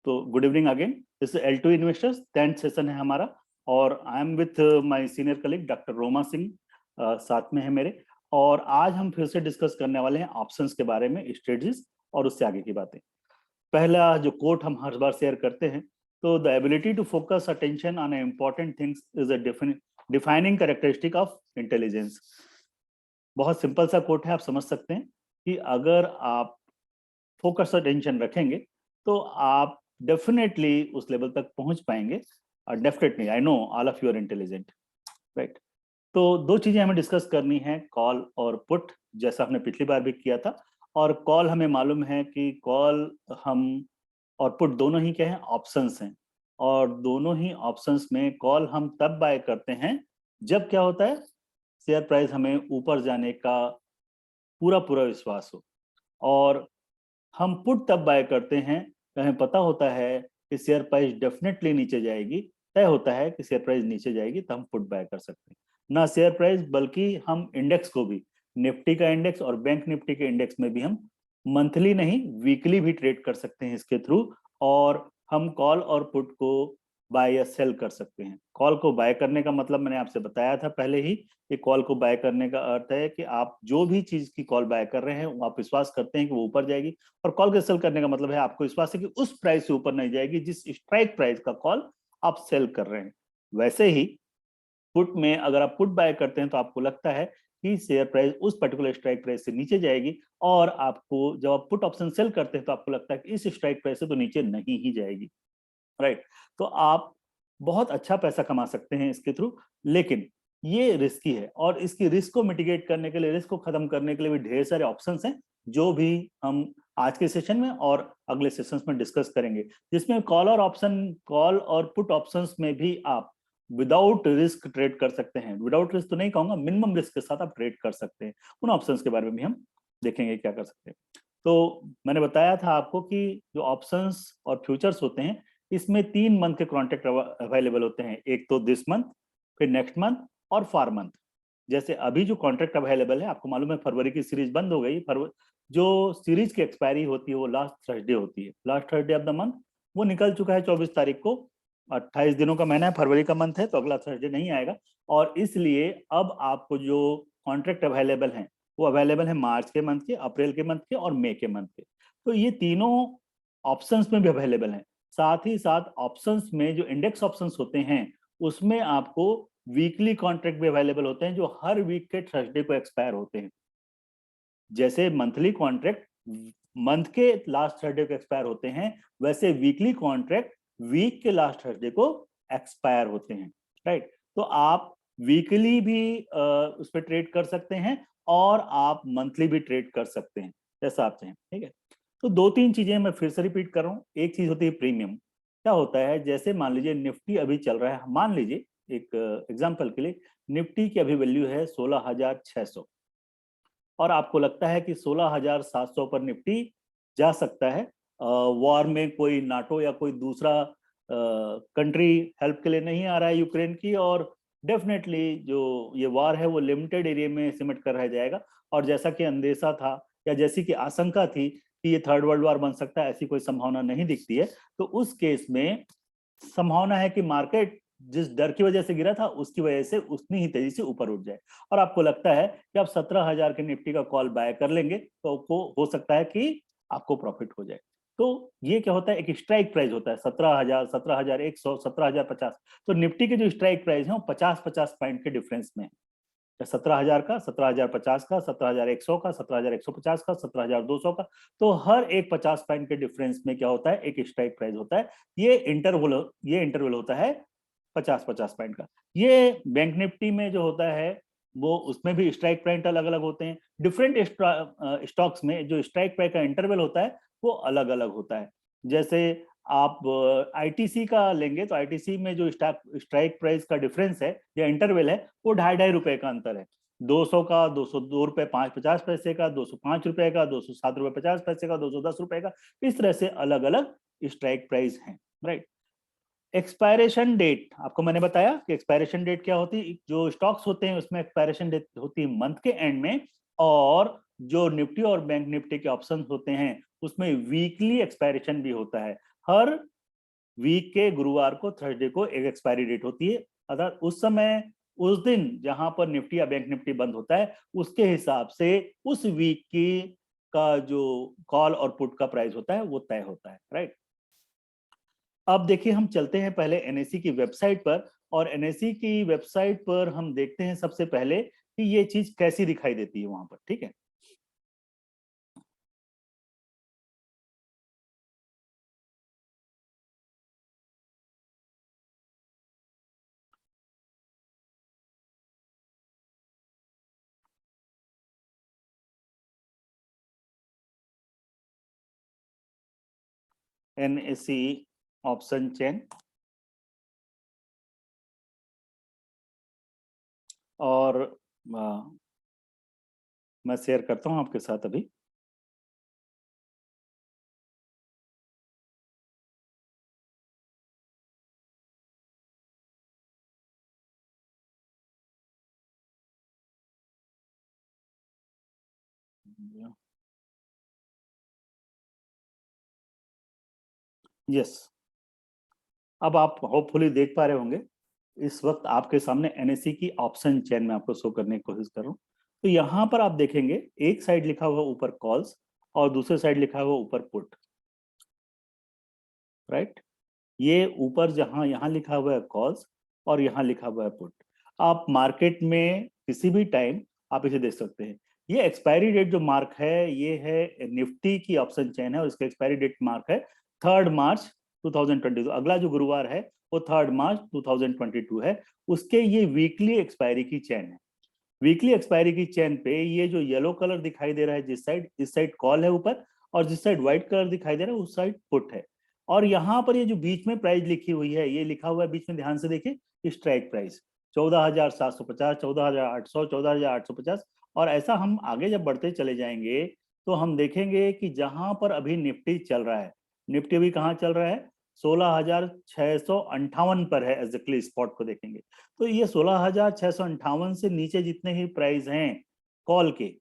तो good evening again, this is L2 investors 10th session है हमारा और I am with my senior colleague doctor Roma Singh साथ में है मेरे। और आज हम फिर से डिस्कस करने वाले हैं ऑप्शंस के बारे में, स्ट्रेटजीज और उससे आगे की बातें। पहला जो कोट हम हर बार शेयर करते हैं, तो the ability to focus attention on important things is a defining characteristic of intelligence. बहुत सिंपल सा कोट है, आप समझ सकते हैं कि अगर आप फोकस अटेंशन रखेंगे तो आप डेफिनेटली उस लेवल तक पहुंच पाएंगे। Definitely I know all of you are intelligent, right. तो दो चीजें हमें डिस्कस करनी है, कॉल और पुट, जैसा हमने पिछली बार भी किया था। और कॉल हमें मालूम है कि कॉल हम और पुट दोनों ही क्या है, ऑप्शंस हैं। और दोनों ही ऑप्शंस में कॉल हम तब बाय करते हैं जब क्या होता है, शेयर प्राइस हमें ऊपर जाने का पूरा पूरा विश्वास हो। और हम पुट तब बाय करते हैं हमें पता होता है कि शेयर प्राइस डेफिनेटली नीचे जाएगी, तय होता है कि शेयर प्राइस नीचे जाएगी, तो हम पुट बाय कर सकते हैं। ना शेयर प्राइस बल्कि हम इंडेक्स को भी, निफ्टी का इंडेक्स और बैंक निफ्टी के इंडेक्स में भी हम मंथली नहीं वीकली भी ट्रेड कर सकते हैं इसके थ्रू। और हम कॉल और पुट को बाय या सेल कर सकते हैं। कॉल को बाय करने का मतलब मैंने आपसे बताया था पहले ही कि कॉल को बाय करने का अर्थ है कि आप जो भी चीज की कॉल बाय कर रहे हैं वो आप विश्वास करते हैं कि वो ऊपर जाएगी। और कॉल के सेल करने का मतलब है आपको विश्वास है कि उस प्राइस से ऊपर नहीं जाएगी जिस स्ट्राइक प्राइस का कॉल आप सेल कर रहे हैं। वैसे ही पुट में अगर आप पुट बाय करते हैं तो आपको लगता है कि शेयर प्राइस उस पर्टिकुलर स्ट्राइक प्राइस से नीचे जाएगी, और आपको जब आप पुट ऑप्शन सेल करते हैं तो आपको लगता है कि इस स्ट्राइक प्राइस से तो नीचे नहीं ही जाएगी, राइट। तो आप बहुत अच्छा पैसा कमा सकते हैं इसके थ्रू, लेकिन ये रिस्की है। और इसकी रिस्क को मिटिगेट करने के लिए, रिस्क को खत्म करने के लिए भी ढेर सारे ऑप्शंस हैं जो भी हम आज के सेशन में और अगले सेशंस में डिस्कस करेंगे, जिसमें कॉल और पुट ऑप्शंस में भी आप विदाउट रिस्क ट्रेड कर सकते हैं। विदाउट रिस्क तो नहीं कहूंगा, मिनिमम रिस्क के साथ आप ट्रेड कर सकते हैं। उन ऑप्शंस के बारे में भी हम देखेंगे क्या कर सकते हैं। तो मैंने बताया था आपको कि जो ऑप्शंस और फ्यूचर्स होते हैं, इसमें 3 मंथ के कॉन्ट्रैक्ट अवेलेबल होते हैं। एक तो दिस मंथ, फिर नेक्स्ट मंथ और 4 मंथ। जैसे अभी जो कॉन्ट्रैक्ट अवेलेबल है, आपको मालूम है फरवरी की सीरीज बंद हो गई। जो सीरीज की एक्सपायरी होती है वो लास्ट थर्सडे होती है, last Thursday of the month. वो निकल चुका है 24 तारीख को। 28 दिनों का महीना है, फरवरी का मंथ है, तो अगला थर्सडे नहीं आएगा। और इसलिए अब आपको जो कॉन्ट्रैक्ट अवेलेबल हैं वो अवेलेबल है मार्च के मंथ के, अप्रैल के मंथ के और मई के मंथ के। तो ये तीनों ऑप्शंस में भी अवेलेबल हैं। साथ ही साथ ऑप्शंस में जो इंडेक्स ऑप्शंस होते हैं उसमें आपको वीकली कॉन्ट्रैक्ट भी अवेलेबल होते हैं जो हर वीक के थर्सडे को एक्सपायर होते हैं। जैसे मंथली कॉन्ट्रैक्ट मंथ के लास्ट थर्सडे को एक्सपायर होते हैं, वैसे वीकली कॉन्ट्रैक्ट वीक के लास्ट थर्सडे को एक्सपायर होते हैं, राइट। तो आप वीकली भी उस पर ट्रेड कर सकते हैं और आप मंथली भी ट्रेड कर सकते हैं, जैसा आप चाहें, ठीक है। तो 2-3 चीजें मैं फिर से रिपीट कर रहा हूँ। एक चीज होती है प्रीमियम। क्या होता है, जैसे मान लीजिए निफ्टी अभी चल रहा है, मान लीजिए एक एग्जांपल के लिए निफ्टी की अभी वैल्यू है 16,600, और आपको लगता है कि 16,700 पर निफ्टी जा सकता है। वॉर में कोई नाटो या कोई दूसरा कंट्री हेल्प के लिए नहीं आ रहा है यूक्रेन की, और डेफिनेटली जो ये वॉर है वो लिमिटेड एरिया में सिमट कर रह जाएगा। और जैसा कि अंदेशा था या जैसी कि आशंका थी कि ये थर्ड वर्ल्ड वॉर बन सकता है, ऐसी कोई संभावना नहीं दिखती है। तो उस केस में संभावना है कि मार्केट जिस डर की वजह से गिरा था उसकी वजह से उतनी ही तेजी से ऊपर उठ जाए। और आपको लगता है कि आप 17,000 के निफ्टी का कॉल बाय कर लेंगे तो आपको हो सकता है कि आपको प्रॉफिट हो जाए। तो ये क्या होता है, एक स्ट्राइक प्राइस होता है 17,000, 17,100, 17,050। तो निफ्टी के जो स्ट्राइक प्राइस है वो 50-50 पॉइंट के डिफरेंस में है। 17,000 का, 17,050 का, 17,100 का, 17,150 का, 17,200 का। तो हर एक 50 पॉइंट के डिफरेंस में क्या होता है, एक स्ट्राइक प्राइस होता है। ये इंटरवल होता है 50-50 पॉइंट का। ये बैंक निफ्टी में जो होता है वो, उसमें भी स्ट्राइक प्राइस अलग अलग होते हैं। डिफरेंट स्टॉक्स में जो स्ट्राइक प्राइस का इंटरवल होता है वो अलग अलग होता है। जैसे आप आईटीसी का लेंगे तो आईटीसी में जो स्ट्राइक प्राइस का डिफरेंस है या इंटरवल है वो 2.5 का अंतर है। 200 का, 202 रुपए 50 पैसे का, 205 रुपए का, 207 रुपए 50 पैसे का, 210 रुपए का। इस तरह से अलग अलग स्ट्राइक प्राइस हैं, राइट। एक्सपायरेशन डेट आपको मैंने बताया कि एक्सपायरेशन डेट क्या होती है। जो स्टॉक्स होते हैं उसमें एक्सपायरेशन डेट होती है मंथ के एंड में, और जो निफ्टी और बैंक निफ्टी के ऑप्शन होते हैं उसमें वीकली एक्सपायरेशन भी होता है। हर वीक के गुरुवार को, थर्सडे को एक एक्सपायरी डेट होती है, अर्थात उस समय, उस दिन जहां पर निफ्टी या बैंक निफ्टी बंद होता है, उसके हिसाब से उस वीक की का जो कॉल और पुट का प्राइस होता है वो तय होता है, राइट। अब देखिए, हम चलते हैं पहले एनएसई की वेबसाइट पर, और एनएसई की वेबसाइट पर हम देखते हैं सबसे पहले कि ये चीज कैसी दिखाई देती है वहां पर, ठीक है। एनएसई ऑप्शन चेन, और मैं शेयर करता हूं आपके साथ अभी। यस, अब आप होपफुली देख पा रहे होंगे, इस वक्त आपके सामने एनएसई की ऑप्शन चेन में आपको शो करने की कोशिश कर रहा हूं। तो यहां पर आप देखेंगे एक साइड लिखा हुआ ऊपर कॉल्स और दूसरे साइड लिखा हुआ ऊपर पुट, राइट। ये ऊपर जहां यहां लिखा हुआ है कॉल्स और यहां लिखा हुआ है पुट, आप मार्केट में किसी भी टाइम आप इसे देख सकते हैं। ये एक्सपायरी डेट जो मार्क है, ये है निफ्टी की ऑप्शन चेन है, और इसका एक्सपायरी डेट मार्क है 3 मार्च 2022। अगला जो गुरुवार है वो 3 मार्च 2022 है। उसके ये वीकली एक्सपायरी की चेन है। वीकली एक्सपायरी की चेन पे ये जो येलो कलर दिखाई दे रहा है जिस साइड, इस साइड कॉल है ऊपर, और जिस साइड व्हाइट कलर दिखाई दे रहा है उस साइड पुट है। और यहाँ पर ये जो बीच में प्राइस लिखी हुई है, ये लिखा हुआ है बीच में, ध्यान से देखिए, स्ट्राइक प्राइस 14,750, 14,800, 14,850। और ऐसा हम आगे जब बढ़ते चले जाएंगे तो हम देखेंगे कि जहां पर अभी निफ्टी चल रहा है, निफ्टी अभी कहाँ चल रहा है, 16,658 पर है एग्जैक्टली, स्पॉट को देखेंगे तो ये 16,658 से नीचे जितने ही प्राइस हैं कॉल के,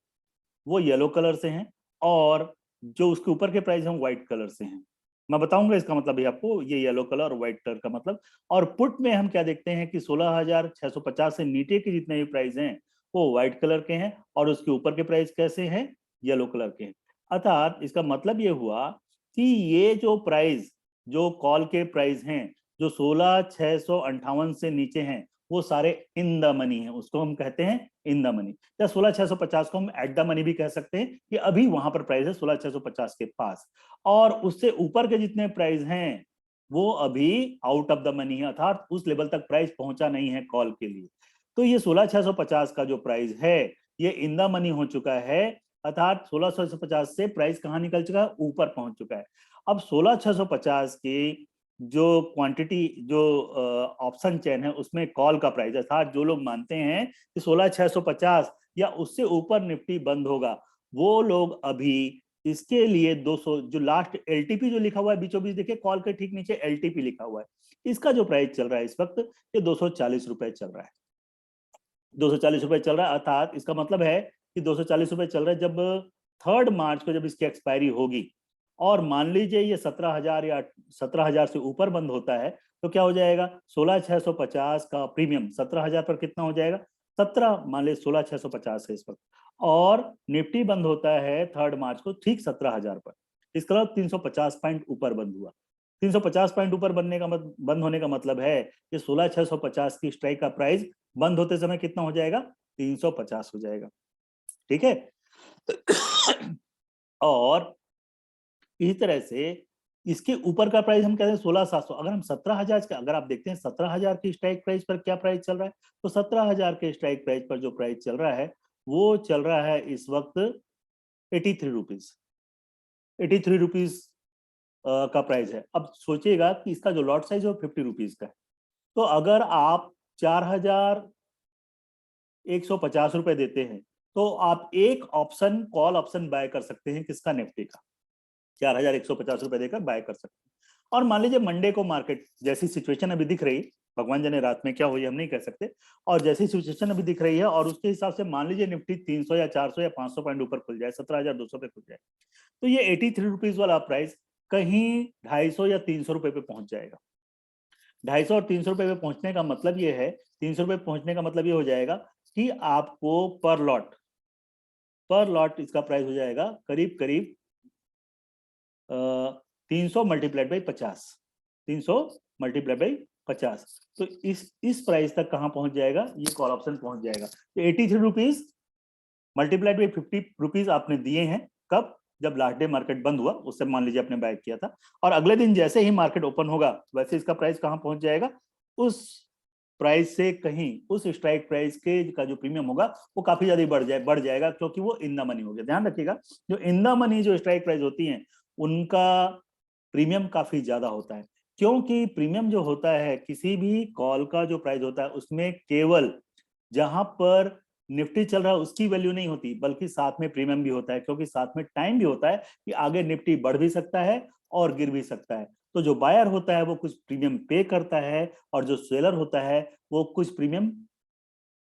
वो येलो कलर से हैं, और जो उसके ऊपर के प्राइस हैं व्हाइट कलर से हैं। मैं बताऊंगा इसका मतलब भी आपको, ये येलो कलर और व्हाइट कलर का मतलब। और पुट में हम क्या देखते हैं कि 16,650 से नीचे के जितने भी प्राइस हैं वो व्हाइट कलर के हैं, और उसके ऊपर के प्राइस कैसे हैं, येलो कलर के हैं। अर्थात इसका मतलब ये हुआ कि ये जो प्राइस, जो कॉल के प्राइस हैं, जो 16,658 से नीचे हैं, वो सारे इन द मनी है, उसको हम कहते हैं इन द मनी। या 16,650 को हम एट द मनी भी कह सकते हैं कि अभी वहां पर प्राइस है 16,650 के पास, और उससे ऊपर के जितने प्राइस हैं वो अभी आउट ऑफ द मनी है, अर्थात उस लेवल तक प्राइस पहुंचा नहीं है कॉल के लिए। तो ये 16,650 का जो प्राइस है ये इन द मनी हो चुका है, अर्थात 16,650 से प्राइस कहाँ निकल चुका है, ऊपर पहुंच चुका है। अब 16,650 की जो क्वांटिटी, जो ऑप्शन चेन है उसमें कॉल का प्राइस, अर्थात जो लोग मानते हैं कि 16,650 या उससे ऊपर निफ्टी बंद होगा, वो लोग अभी इसके लिए 200, जो लास्ट एलटीपी जो लिखा हुआ है बीचों बीच, देखिए कॉल के ठीक नीचे एलटीपी लिखा हुआ है, इसका जो प्राइस चल रहा है इस वक्त ये 240 रुपए चल रहा है। 240 रुपए चल रहा है, अर्थात इसका मतलब है कि 240 रुपए चल रहा है। जब 3 मार्च को जब इसकी एक्सपायरी होगी, और मान लीजिए ये 17,000 या 17,000 से ऊपर बंद होता है, तो क्या हो जाएगा, 16,650 का प्रीमियम 17,000 पर कितना हो जाएगा, 17, मान लीजिए 16,650 है इस वक्त, और निफ्टी बंद होता है 3 मार्च को ठीक 17,000 पर। इसका मतलब 350 पॉइंट ऊपर बंद हुआ। 350 पॉइंट ऊपर बंद होने का मतलब है कि 16,650 की स्ट्राइक का प्राइस बंद होते समय कितना हो जाएगा, 350 हो जाएगा, ठीक है। और इसी तरह से इसके ऊपर का प्राइस हम कहते हैं 16,700। अगर हम 17,000 का, अगर आप देखते हैं 17,000 की स्ट्राइक प्राइस पर क्या प्राइस चल रहा है, तो 17,000 के स्ट्राइक प्राइस पर जो प्राइस चल रहा है वो चल रहा है इस वक्त 83 रुपीज, 83 रुपीज का प्राइस है। अब सोचिएगा कि इसका जो लॉट साइज है वो 50 रुपीज का है, तो अगर आप 4,150 रुपए देते हैं तो आप एक ऑप्शन, कॉल ऑप्शन बाय कर सकते हैं, किसका, निफ्टी का, 4,150 रुपए देकर बाय कर सकते हैं। और मान लीजिए मंडे को मार्केट जैसी सिचुएशन अभी दिख रही, भगवान जाने रात में क्या हुई हम नहीं कह सकते, और जैसी सिचुएशन अभी दिख रही है और उसके हिसाब से मान लीजिए निफ्टी 300 या 400 या 500 पॉइंट ऊपर खुल जाए, 17,200 पे खुल जाए, तो ये 83 रुपीज वाला प्राइस कहीं 250 या 300 रुपए पे पहुंच जाएगा। 250 और 300 रुपए पे पहुंचने का मतलब ये है, 300 रुपए पहुंचने का मतलब ये हो जाएगा कि आपको पर लॉट इसका प्राइस हो जाएगा करीब करीब 300 मल्टीप्लाइड बाई 50, 300 मल्टीप्लाइड बाई 50। तो इस प्राइस तक कहां पहुंच जाएगा, ये कॉल ऑप्शन पहुंच जाएगा। तो 83 रुपीज मल्टीप्लाइड बाई 50 रुपीज आपने दिए हैं, कब, जब लास्ट डे मार्केट बंद हुआ, उससे मान लीजिए आपने बाय किया था, और अगले दिन जैसे ही मार्केट ओपन होगा वैसे इसका प्राइस कहां पहुंच जाएगा, उस प्राइस से कहीं, उस स्ट्राइक प्राइस के का जो प्रीमियम होगा वो काफी ज्यादा बढ़ जाएगा, क्योंकि वो इन द मनी हो गया। ध्यान रखिएगा, जो इन द मनी जो स्ट्राइक प्राइस होती है उनका प्रीमियम काफी ज्यादा होता है, क्योंकि प्रीमियम जो होता है किसी भी कॉल का जो प्राइस होता है उसमें केवल जहां पर निफ्टी चल रहा है उसकी वैल्यू नहीं होती, बल्कि साथ में प्रीमियम भी होता है, क्योंकि साथ में टाइम भी होता है कि आगे निफ्टी बढ़ भी सकता है और गिर भी सकता है। तो जो बायर होता है वो कुछ प्रीमियम पे करता है, और जो सेलर होता है वो कुछ प्रीमियम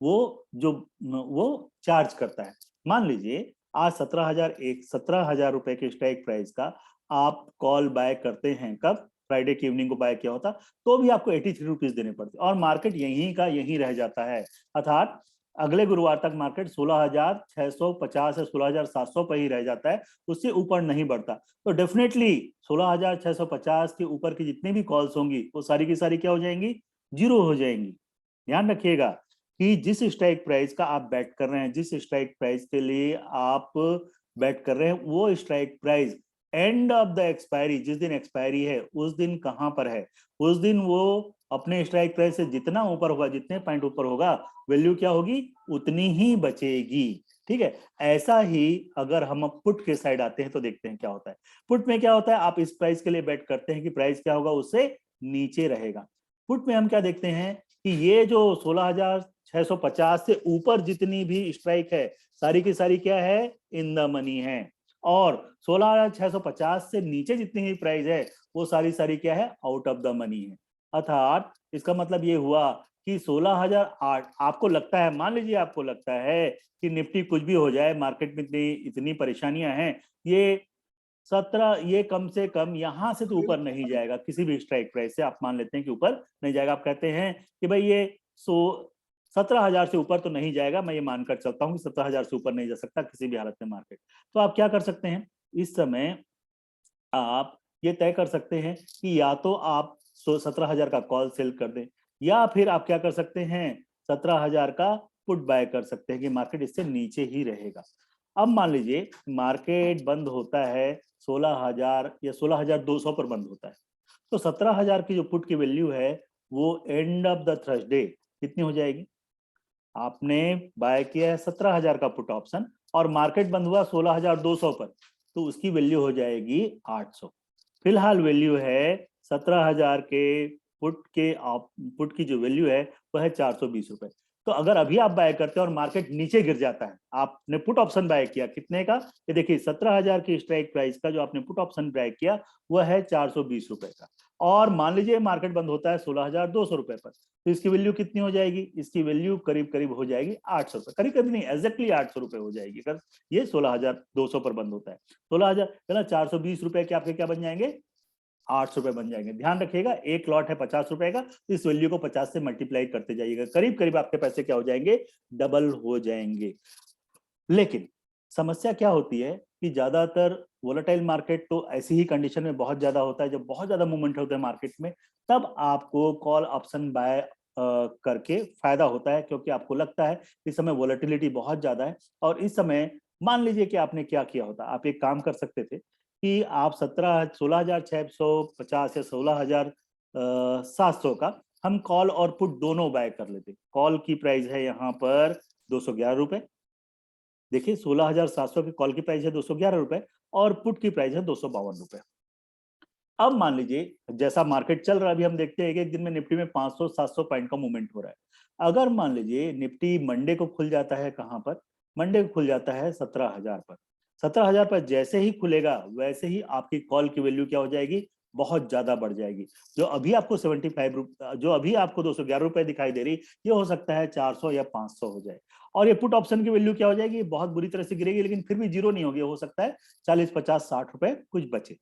वो चार्ज करता है। मान लीजिए आज 17,000 रुपए के स्ट्राइक प्राइस का आप कॉल बाय करते हैं, कब, फ्राइडे की इवनिंग को बाय किया होता, तो भी आपको 83 रुपीज देने पड़ते, और मार्केट यहीं का यहीं रह जाता है। अर्थात अगले गुरुवार तक मार्केट 16,650 या 16,700 पर ही रह जाता है, उससे ऊपर नहीं बढ़ता। तो डेफिनेटली 16,650 के ऊपर की जितनी भी कॉल्स होंगी वो सारी की सारी क्या हो जाएंगी, जीरो हो जाएंगी। ध्यान रखिएगा कि जिस स्ट्राइक प्राइस का आप बैट कर रहे हैं, जिस स्ट्राइक प्राइस के लिए आप बैट कर रहे हैं, वो strike price and of the expiry, जिस दिन एक्सपायरी है उस दिन कहां पर है, उस दिन वो अपने स्ट्राइक प्राइस से जितना ऊपर होगा, जितने पॉइंट ऊपर होगा, वैल्यू क्या होगी, उतनी ही बचेगी। ठीक है, ऐसा ही अगर हम पुट के साइड आते हैं तो देखते हैं क्या होता है। पुट में क्या होता है, आप इस प्राइस के लिए बैट करते हैं कि प्राइस क्या होगा, उससे नीचे रहेगा। पुट में हम क्या देखते हैं कि ये जो 16,650 से ऊपर जितनी भी स्ट्राइक है सारी की सारी क्या है, इन द मनी है, और 16,650 से नीचे जितनी ही प्राइस है वो सारी सारी क्या है, आउट ऑफ द मनी है। अर्थात इसका मतलब ये हुआ कि 16,008 आपको लगता है, मान लीजिए आपको लगता है कि निफ्टी कुछ भी हो जाए, मार्केट में इतनी इतनी परेशानियां हैं, ये कम से कम यहां से तो ऊपर नहीं जाएगा, किसी भी स्ट्राइक प्राइस से आप मान लेते हैं कि ऊपर नहीं जाएगा। आप कहते हैं कि भाई ये 17,000 से ऊपर तो नहीं जाएगा, मैं ये मानकर चलता हूँ कि 17,000 से ऊपर नहीं जा सकता किसी भी हालत में मार्केट। तो आप क्या कर सकते हैं, इस समय आप ये तय कर सकते हैं कि या तो आप 17,000 का कॉल सेल कर दें, या फिर आप क्या कर सकते हैं, 17,000 का पुट बाय कर सकते हैं कि मार्केट इससे नीचे ही रहेगा। अब मान लीजिए मार्केट बंद होता है 16,000 या 16,200 पर बंद होता है, तो 17,000 की जो पुट की वैल्यू है वो एंड ऑफ द थर्सडे कितनी हो जाएगी, आपने बाय किया है 17,000 का पुट ऑप्शन और मार्केट बंद हुआ 16,200 पर, तो उसकी वैल्यू हो जाएगी 800। फिलहाल वैल्यू है 17,000 के पुट की जो वैल्यू है वह है 420 रुपए। तो अगर अभी आप बाय करते हैं और मार्केट नीचे गिर जाता है, आपने पुट ऑप्शन बाय किया कितने का, ये देखिए 17,000 की स्ट्राइक प्राइस का जो आपने पुट ऑप्शन बाय किया वह है 420 रुपए का, और मान लीजिए मार्केट बंद होता है 16,200 रुपए पर, तो इसकी वैल्यू कितनी हो जाएगी, इसकी वैल्यू करीब करीब हो जाएगी 800 रुपए, करीब करीब नहीं, एग्जैक्टली 800 रुपए हो जाएगी अगर ये 16,200 पर बंद होता है। 16,000 है ना, 420 रुपए के आपके क्या बन जाएंगे, 800 रुपए बन जाएंगे। ध्यान रखिएगा एक लॉट है 50 रुपए का, तो इस वैल्यू को 50 से मल्टीप्लाई करते जाइएगा, करीब करीब आपके पैसे क्या हो जाएंगे, डबल हो जाएंगे। लेकिन समस्या क्या होती है कि ज्यादातर वोलेटाइल मार्केट तो ऐसी ही कंडीशन में बहुत ज्यादा होता है, जब बहुत ज्यादा मूवमेंट होता है मार्केट में, तब आपको कॉल ऑप्शन बाय करके फायदा होता है, क्योंकि आपको लगता है इस समय वोलेटिलिटी बहुत ज्यादा है। और इस समय मान लीजिए कि आपने क्या किया होता, आप एक काम कर सकते थे कि आप 16,650 या 16,700 का हम कॉल और पुट दोनों बाय कर लेते। कॉल की प्राइस है यहाँ पर 211 रुपए, देखिए 16,700 की कॉल की प्राइस है 211 रुपए, और पुट की प्राइस है 252 रुपए। अब मान लीजिए जैसा मार्केट चल रहा है, अभी हम देखते हैं कि एक दिन में निफ्टी में 500-700 पॉइंट का मूवमेंट हो रहा है। अगर मान लीजिए निफ्टी मंडे को खुल जाता है, कहां पर, मंडे को खुल जाता है 17,000 पर, 17,000 पर जैसे ही खुलेगा वैसे ही आपकी कॉल की वैल्यू क्या हो जाएगी, बहुत ज्यादा बढ़ जाएगी। जो अभी आपको 75 रुपए, जो अभी आपको 211 रुपए दिखाई दे रही, ये हो सकता है 400 या 500 हो जाए। और ये पुट ऑप्शन की वैल्यू क्या हो जाएगी, बहुत बुरी तरह से गिरेगी, लेकिन फिर भी जीरो नहीं होगी, हो सकता है 40, 50, 60 रुपए कुछ बचे।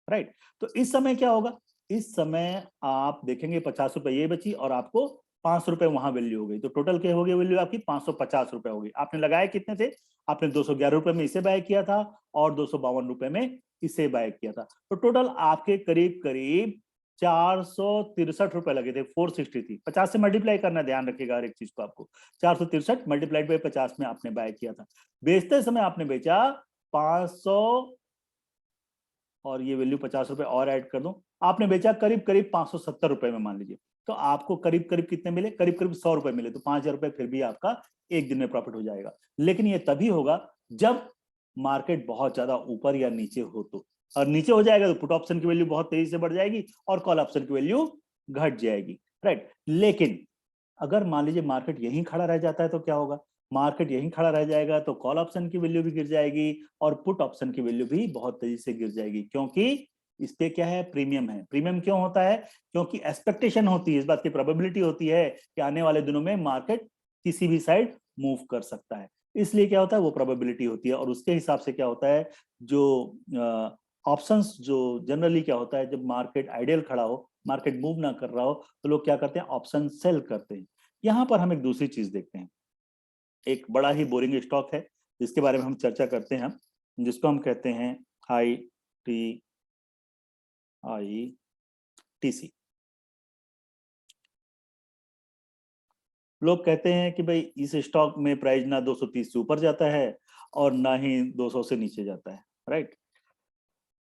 राइट। तो इस समय क्या होगा, इस समय आप देखेंगे 50 रुपए ये बची और आपको 500 रुपए वहां वैल्यू हो गई, तो टोटल क्या हो गई वैल्यू आपकी 550 रुपए हो गई। आपने लगाए कितने थे, आपने 211 रुपए में इसे बाय किया था और 252 रुपए में इसे बाय किया था, तो टोटल आपके करीब करीब 463 रुपए लगे थे। 460 थी, 50 से मल्टीप्लाई करना, ध्यान रखिएगा हर एक चीज को आपको। 463 मल्टीप्लाइड बाय 50 में आपने बाय किया था। बेचते समय आपने बेचा 500 और ये वैल्यू 50 रुपए और ऐड कर दो, आपने बेचा करीब करीब 570 रुपए में मान लीजिए। तो आपको करीब करीब कितने मिले, करीब करीब 100 रुपए मिले। तो 5,000 रुपए फिर भी आपका एक दिन में प्रॉफिट हो जाएगा। लेकिन ये तभी होगा जब मार्केट बहुत ज्यादा ऊपर या नीचे हो तो, और नीचे हो जाएगा तो पुट ऑप्शन की वैल्यू बहुत तेजी से बढ़ जाएगी और कॉल ऑप्शन की वैल्यू घट जाएगी, राइट। लेकिन अगर मान लीजिए मार्केट यहीं खड़ा रह जाता है तो क्या होगा, मार्केट यहीं खड़ा रह जाएगा तो कॉल ऑप्शन की वैल्यू भी गिर जाएगी और पुट ऑप्शन की वैल्यू भी बहुत तेजी से गिर जाएगी, क्योंकि इस पे क्या है, प्रीमियम है। प्रीमियम क्यों होता है, क्योंकि एक्सपेक्टेशन होती है, इस बात की प्रोबेबिलिटी होती है कि आने वाले दिनों में मार्केट किसी भी साइड मूव कर सकता है, इसलिए क्या होता है वो प्रोबेबिलिटी होती है। और उसके हिसाब से क्या होता है, जो ऑप्शंस जो जनरली क्या होता है, जब मार्केट आइडियल खड़ा हो, मार्केट मूव ना कर रहा हो, तो लोग क्या करते हैं, ऑप्शन सेल करते हैं। यहां पर हम एक दूसरी चीज देखते हैं, एक बड़ा ही बोरिंग स्टॉक है जिसके बारे में हम चर्चा करते हैं, जिसको हम कहते हैं ITITC। लोग कहते हैं कि भाई इस स्टॉक में प्राइस ना 230 से ऊपर जाता है और ना ही 200 से नीचे जाता है, राइट,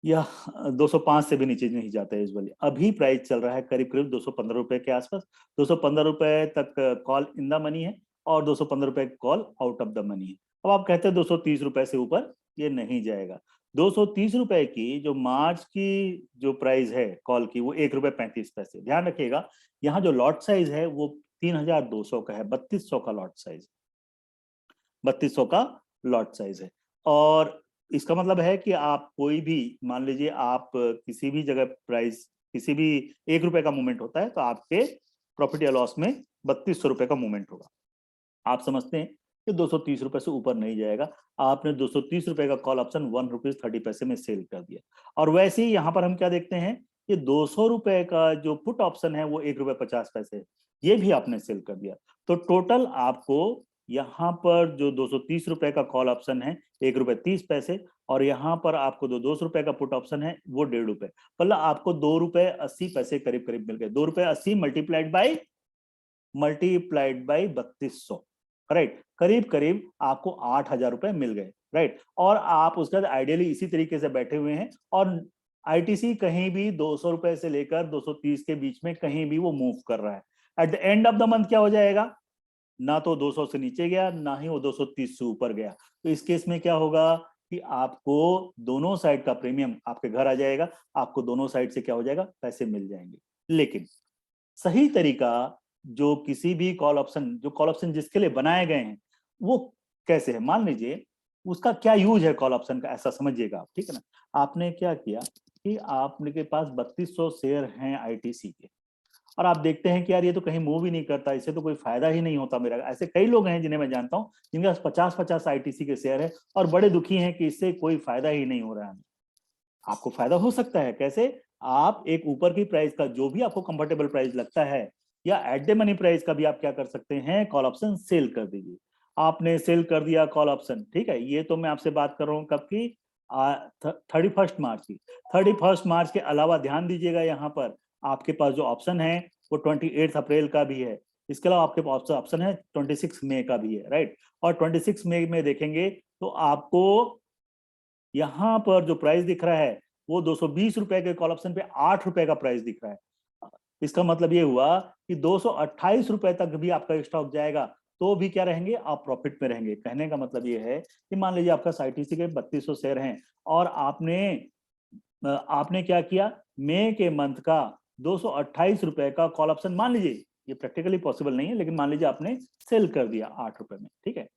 या 205 से भी नीचे नहीं जाता है। इस वाली अभी प्राइस चल रहा है करीब करीब 215 रुपए के आसपास। 215 रुपए तक कॉल इन द मनी है और 215 रुपए call out of the money है। अब आप कहते हैं 230 रुपए से ऊपर ये नहीं जाएगा। 230 रुपए की जो मार्च की जो प्राइस है कॉल की, वो 1 रुपए 35 पैसे। ध्यान रखिएगा यहाँ जो लॉट साइज है वो 3200 का है, 3200 का लॉट साइज, 3200 का लॉट साइज है। और इसका मतलब है कि आप कोई भी मान लीजिए आप किसी भी जगह प्राइस किसी भी 1 रुपए का मूवमेंट होता है तो आपके प्रॉफिट या लॉस में 3200 रुपए का मूवमेंट होगा। आप समझते हैं कि 230 रुपए से ऊपर नहीं जाएगा। आपने 230 रुपए का कॉल ऑप्शन 1 रुपीज 30 पैसे में सेल कर दिया। और वैसे ही यहाँ पर हम क्या देखते हैं कि 200 रुपए का जो पुट ऑप्शन है वो 1 रुपए 50 पैसे है, ये भी आपने सेल कर दिया। तो टोटल आपको यहाँ पर जो 230 रुपए का कॉल ऑप्शन है 1 रुपए 30 पैसे, और यहाँ पर आपको 200 रुपए का पुट ऑप्शन है वो 1.5 रुपए, मतलब आपको 2 रुपए 80 पैसे करीब करीब मिल गए। 2 रुपए 80 मल्टीप्लाइड बाई 3200, राइट, करीब करीब आपको 8,000 रुपए मिल गए, राइट। और आप उसके बाद आइडियली इसी तरीके से बैठे हुए हैं और आईटीसी कहीं भी 200 रुपए से लेकर 230 के बीच में कहीं भी वो मूव कर रहा है। Eight the end of the month क्या हो जाएगा, ना तो 200 से नीचे गया ना ही वो 230 से ऊपर गया। तो इस केस में क्या होगा कि आपको दोनों साइड का प्रीमियम आपके घर आ जाएगा, आपको दोनों साइड से क्या हो जाएगा, पैसे मिल जाएंगे। लेकिन सही तरीका जो किसी भी कॉल ऑप्शन, जो कॉल ऑप्शन जिसके लिए बनाए गए हैं वो कैसे है, मान लीजिए उसका क्या यूज है कॉल ऑप्शन का, ऐसा समझिएगा आप, ठीक है ना। आपने क्या किया कि आपके पास 3200 शेयर हैं आईटीसी के, और आप देखते हैं कि यार ये तो कहीं मूव ही नहीं करता, इससे तो कोई फायदा ही नहीं होता मेरा। ऐसे कई लोग हैं जिन्हें मैं जानता हूं जिनके पास 50-50 आईटीसी के शेयर है और बड़े दुखी हैं कि इससे कोई फायदा ही नहीं हो रहा है। आपको फायदा हो सकता है कैसे, आप एक ऊपर की प्राइस का जो भी आपको कंफर्टेबल प्राइस लगता है या एट द मनी प्राइस का भी आप क्या कर सकते हैं, कॉल ऑप्शन सेल कर दीजिए। आपने सेल कर दिया कॉल ऑप्शन, ठीक है। ये तो मैं आपसे बात कर रहा हूं कब की, 31 मार्च की। 31 मार्च के अलावा ध्यान दीजिएगा यहाँ पर आपके पास जो ऑप्शन है वो 28 अप्रैल का भी है। इसके अलावा आपके पास ऑप्शन है 26 मई का भी है, राइट। और 26 मई में देखेंगे तो आपको यहाँ पर जो प्राइस दिख रहा है वो 220 रुपए के कॉल ऑप्शन पे 8 रुपए का प्राइस दिख रहा है। इसका मतलब ये हुआ कि 228 रुपए तक भी आपका स्टॉक जाएगा तो भी क्या रहेंगे, आप प्रॉफिट में रहेंगे। कहने का मतलब ये है कि मान लीजिए आपका आईटीसी के 3200 शेयर हैं और आपने क्या किया, मई के मंथ का 228 रुपए का कॉल ऑप्शन, मान लीजिए ये प्रैक्टिकली पॉसिबल नहीं है लेकिन मान लीजिए आपने सेल कर दिया 8 रुपए में, ठीक है।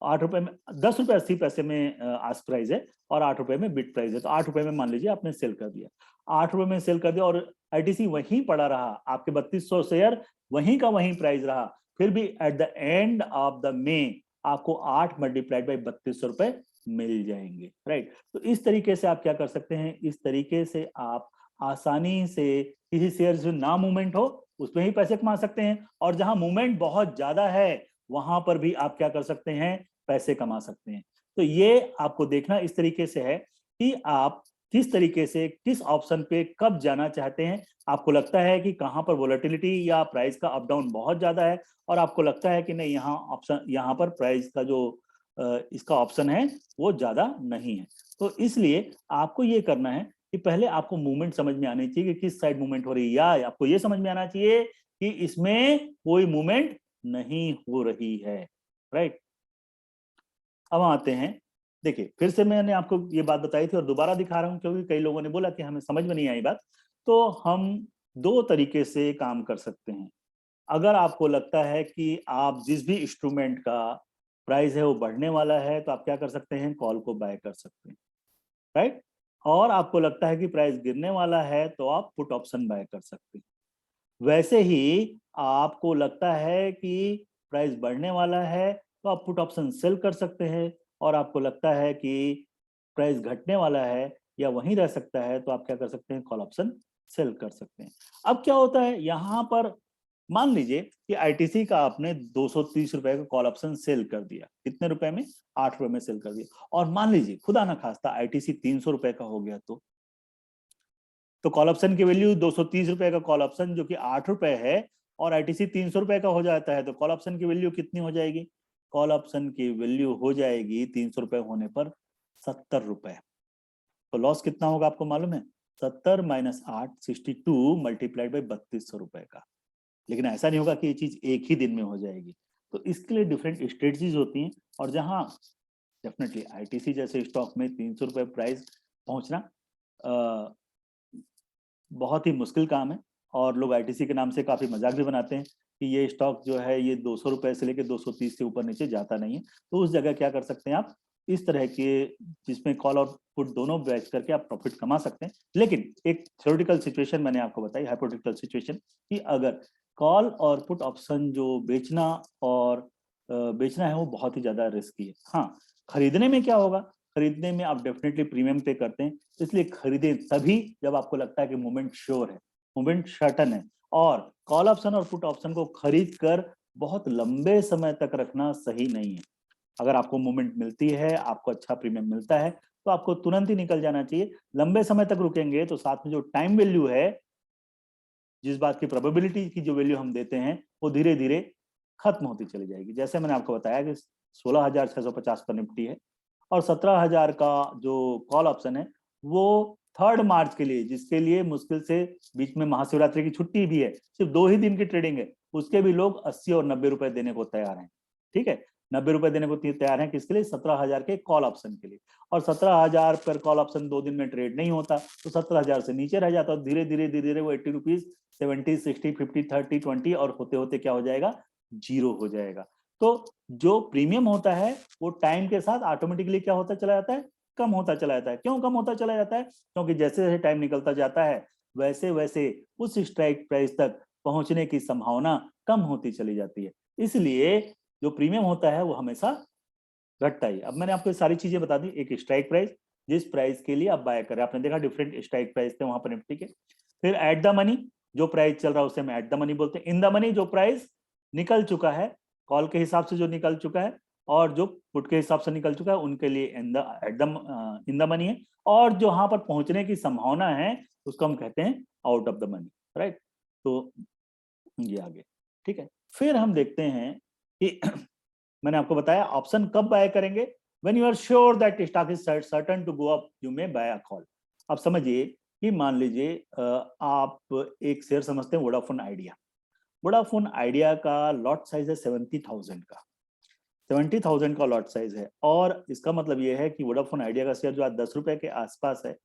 8 रुपए में 10 रुपए 80 पैसे में आस्क प्राइस है और 8 रुपए में बिड प्राइस है, तो 8 रुपए में मान लीजिए आपने सेल कर दिया। 8 रुपए में सेल कर दिया और आईटीसी वहीं पड़ा रहा, आपके 3200 शेयर वहीं का वहीं प्राइस रहा। फिर भी at the end of the May आपको 8 मल्टीप्लाइड बाई 3200 रुपए मिल जाएंगे, राइट। तो इस तरीके से आप क्या कर सकते हैं, इस तरीके से आप आसानी से किसी शेयर जो ना मूवमेंट हो उसमें ही पैसे कमा सकते हैं, और जहां मूवमेंट बहुत ज्यादा है वहां पर भी आप क्या कर सकते हैं, पैसे कमा सकते हैं। तो ये आपको देखना इस तरीके से है कि आप किस तरीके से किस ऑप्शन पे कब जाना चाहते हैं। आपको लगता है कि कहां पर वोलेटिलिटी या प्राइस का अप डाउन बहुत ज्यादा है, और आपको लगता है कि नहीं यहाँ ऑप्शन, यहाँ पर प्राइस का जो इसका ऑप्शन है वो ज्यादा नहीं है। तो इसलिए आपको ये करना है कि पहले आपको मूवमेंट समझ में आनी चाहिए कि किस साइड मूवमेंट हो रही है, या आपको ये समझ में आना चाहिए कि इसमें कोई मूवमेंट नहीं हो रही है, राइट। अब आते हैं, देखिए फिर से मैंने आपको ये बात बताई थी और दोबारा दिखा रहा हूं क्योंकि कई लोगों ने बोला कि हमें समझ में नहीं आई बात। तो हम दो तरीके से काम कर सकते हैं। अगर आपको लगता है कि आप जिस भी इंस्ट्रूमेंट का प्राइस है वो बढ़ने वाला है तो आप क्या कर सकते हैं, कॉल को बाय कर सकते हैं, राइट। और आपको लगता है कि प्राइस गिरने वाला है तो आप पुट ऑप्शन बाय कर सकते हैं। वैसे ही आपको लगता है कि प्राइस बढ़ने वाला है तो आप पुट ऑप्शन सेल कर सकते हैं, और आपको लगता है कि प्राइस घटने वाला है या वहीं रह सकता है तो आप क्या कर सकते हैं, कॉल ऑप्शन सेल कर सकते हैं। अब क्या होता है यहाँ पर, मान लीजिए कि आईटीसी का आपने 230 रुपए का कॉल ऑप्शन सेल कर दिया, कितने रुपए में, 8 रुपए में सेल कर दिया, और मान लीजिए खुदा ना खास्ता आईटीसी 300 रुपए का हो गया, तो कॉल ऑप्शन की वैल्यू 230 रुपए का कॉल ऑप्शन जो कि 8 रुपए है, और आईटीसी 300 रुपए का हो जाता है, तो कॉल ऑप्शन की वैल्यू कितनी हो जाएगी, कॉल ऑप्शन की वैल्यू हो जाएगी 300 रुपए होने पर 70 रुपए। तो लॉस कितना होगा आपको मालूम है, 70 माइनस 8, 62 मल्टीप्लाइड बाई 3200 रुपए का। लेकिन ऐसा नहीं होगा कि ये चीज एक ही दिन में हो जाएगी, तो इसके लिए डिफरेंट स्ट्रेटजीज होती हैं। और जहां डेफिनेटली आईटीसी जैसे स्टॉक में 300 रुपए प्राइस पहुंचना बहुत ही मुश्किल काम है, और लोग आईटीसी के नाम से काफी मजाक भी बनाते हैं कि ये स्टॉक जो है ये 200 रुपए से लेकर 230 से ऊपर नीचे जाता नहीं है। तो उस जगह क्या कर सकते हैं आप, इस तरह के जिसमें कॉल और पुट दोनों बेच करके आप प्रॉफिट कमा सकते हैं। लेकिन एक थ्योरेटिकल सिचुएशन मैंने आपको बताई, हाइपोथेटिकल सिचुएशन, कि अगर कॉल और पुट ऑप्शन जो बेचना और बेचना है वो बहुत ही ज्यादा रिस्की है। हाँ, खरीदने में क्या होगा, खरीदने में आप डेफिनेटली प्रीमियम पे करते हैं, इसलिए खरीदें तभी जब आपको लगता है कि मूवमेंट श्योर है, मूवमेंट सर्टन है। और कॉल ऑप्शन और पुट ऑप्शन को खरीद कर बहुत लंबे समय तक रखना सही नहीं है। अगर आपको मूवमेंट मिलती है, आपको अच्छा प्रीमियम मिलता है, तो आपको तुरंत ही निकल जाना चाहिए। लंबे समय तक रुकेंगे तो साथ में जो टाइम वैल्यू है, जिस बात की प्रोबेबिलिटी की जो वैल्यू हम देते हैं, वो धीरे धीरे खत्म होती चली जाएगी। जैसे मैंने आपको बताया कि 16,650 पर निफ्टी है, और 17,000 का जो कॉल ऑप्शन है वो 3 मार्च के लिए, जिसके लिए मुश्किल से बीच में महाशिवरात्रि की छुट्टी भी है, सिर्फ 2 ही दिन की ट्रेडिंग है, उसके भी लोग 80 और 90 रुपए देने को तैयार हैं। ठीक है, 90 रुपए देने को तैयार हैं, किसके लिए, 17,000 के कॉल ऑप्शन के लिए। और 17,000 पर कॉल ऑप्शन 2 दिन में ट्रेड नहीं होता, तो 17,000 से नीचे रह जाता, धीरे धीरे धीरे धीरे वो 80 रुपीज, 70, 60, 50, 30, 20 और होते होते क्या हो जाएगा, जीरो हो जाएगा। तो जो प्रीमियम होता है वो टाइम के साथ ऑटोमेटिकली क्या होता चला जाता है, कम होता चला जाता है। क्यों कम होता चला जाता है, क्योंकि जैसे जैसे टाइम निकलता जाता है वैसे वैसे उस स्ट्राइक प्राइस तक पहुंचने की संभावना कम होती चली जाती है। इसलिए जो प्रीमियम होता है वो हमेशा घटता ही। अब मैंने आपको सारी चीजें बता दी, एक स्ट्राइक प्राइस जिस प्राइस के लिए आप बाय कर रहे हैं, आपने देखा डिफरेंट स्ट्राइक प्राइस थे वहां पर निफ्टी के। फिर एट द मनी, जो प्राइस चल रहा है उसे हम एट द मनी बोलते हैं। इन द मनी, जो प्राइस निकल चुका है कॉल के हिसाब से, जो निकल चुका है, और जो पुट के हिसाब से निकल चुका है, उनके लिए इन द मनी है। और जो वहां पर पहुंचने की संभावना है उसको हम कहते हैं out of the money, right. तो ये आगे, ठीक है। फिर हम देखते हैं कि मैंने आपको बताया ऑप्शन कब बाय करेंगे, when you are sure that stock is certain to go up you may buy a call. अब समझिए कि मान लीजिए आप एक शेयर समझते हैं वोडाफोन आइडिया। वोडाफोन आइडिया का लॉट साइज है 70,000 का, 70,000 का लॉट साइज है। और इसका मतलब यह है कि वोडाफोन आइडिया का शेयर जो आज 10 रुपए के आसपास है,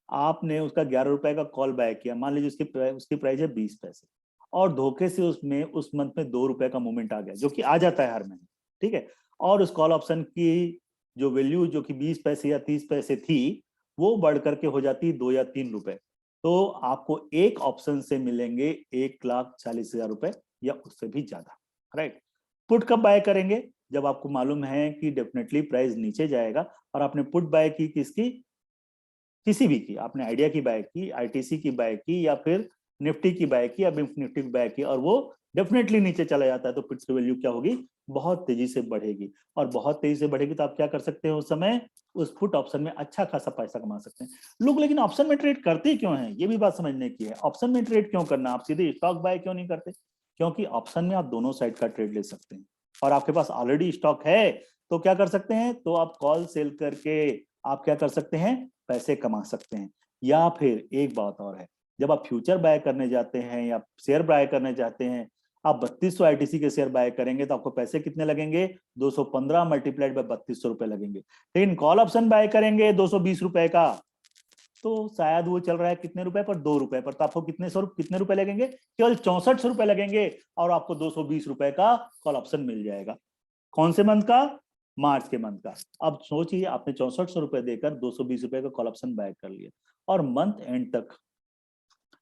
आपने उसका 11 रुपए का कॉल बाय किया, मान लीजिए उसकी प्राइस है 20 पैसे, और धोखे से उसमें उस मंथ में 2 रुपए का मूवमेंट आ गया, जो कि आ जाता है हर महीने, ठीक है। और उस कॉल ऑप्शन की जो वैल्यू जो कि 20 पैसे या 30 पैसे थी, वो बढ़ करके हो जाती 2 या 3 रुपए। तो आपको एक ऑप्शन से मिलेंगे 1,40,000 रुपए या उससे भी ज्यादा, राइट। पुट कब बाय करेंगे, जब आपको मालूम है कि डेफिनेटली प्राइस नीचे जाएगा और आपने पुट बाय की किसकी, किसी भी की, आपने आइडिया की बाय की, आईटीसी की बाय की, या फिर निफ्टी की बाय की, या निफ्टी की बाय की, और वो डेफिनेटली नीचे चला जाता है, तो पुट्स की वैल्यू क्या होगी, बहुत तेजी से बढ़ेगी। और बहुत तेजी से बढ़ेगी तो आप क्या कर सकते हैं उस समय, उस पुट ऑप्शन में अच्छा खासा पैसा कमा सकते हैं लोग। लेकिन ऑप्शन में ट्रेड करते क्यों हैं, ये भी बात समझने की है। ऑप्शन में ट्रेड क्यों करना, आप सीधे स्टॉक बाय क्यों नहीं करते? क्योंकि ऑप्शन में आप दोनों साइड का ट्रेड ले सकते हैं, और आपके पास ऑलरेडी स्टॉक है, तो क्या कर सकते हैं, तो आप कॉल सेल करके आप क्या कर सकते हैं, पैसे कमा सकते हैं। या फिर एक बात और है, जब आप फ्यूचर बाय करने जाते हैं या शेयर बाय करने जाते हैं, आप 3200 आईटीसी के शेयर बाय करेंगे तो आपको पैसे कितने लगेंगे, 215 मल्टीप्लाइड बाय 3200 रुपए लगेंगे। लेकिन कॉल ऑप्शन बाय करेंगे 220 रुपए का, तो शायद वो चल रहा है कितने रुपए पर, 2 रुपए पर, तो आपको कितने रुपए लगेंगे, केवल 6400 रुपए लगेंगे, और आपको 220 रुपए का कॉल ऑप्शन मिल जाएगा। कौन से मंथ का, मार्च के मंथ का। अब सोचिए आपने 6400 रुपए देकर 220 रुपए का कॉल ऑप्शन बाय कर लिया, और मंथ एंड तक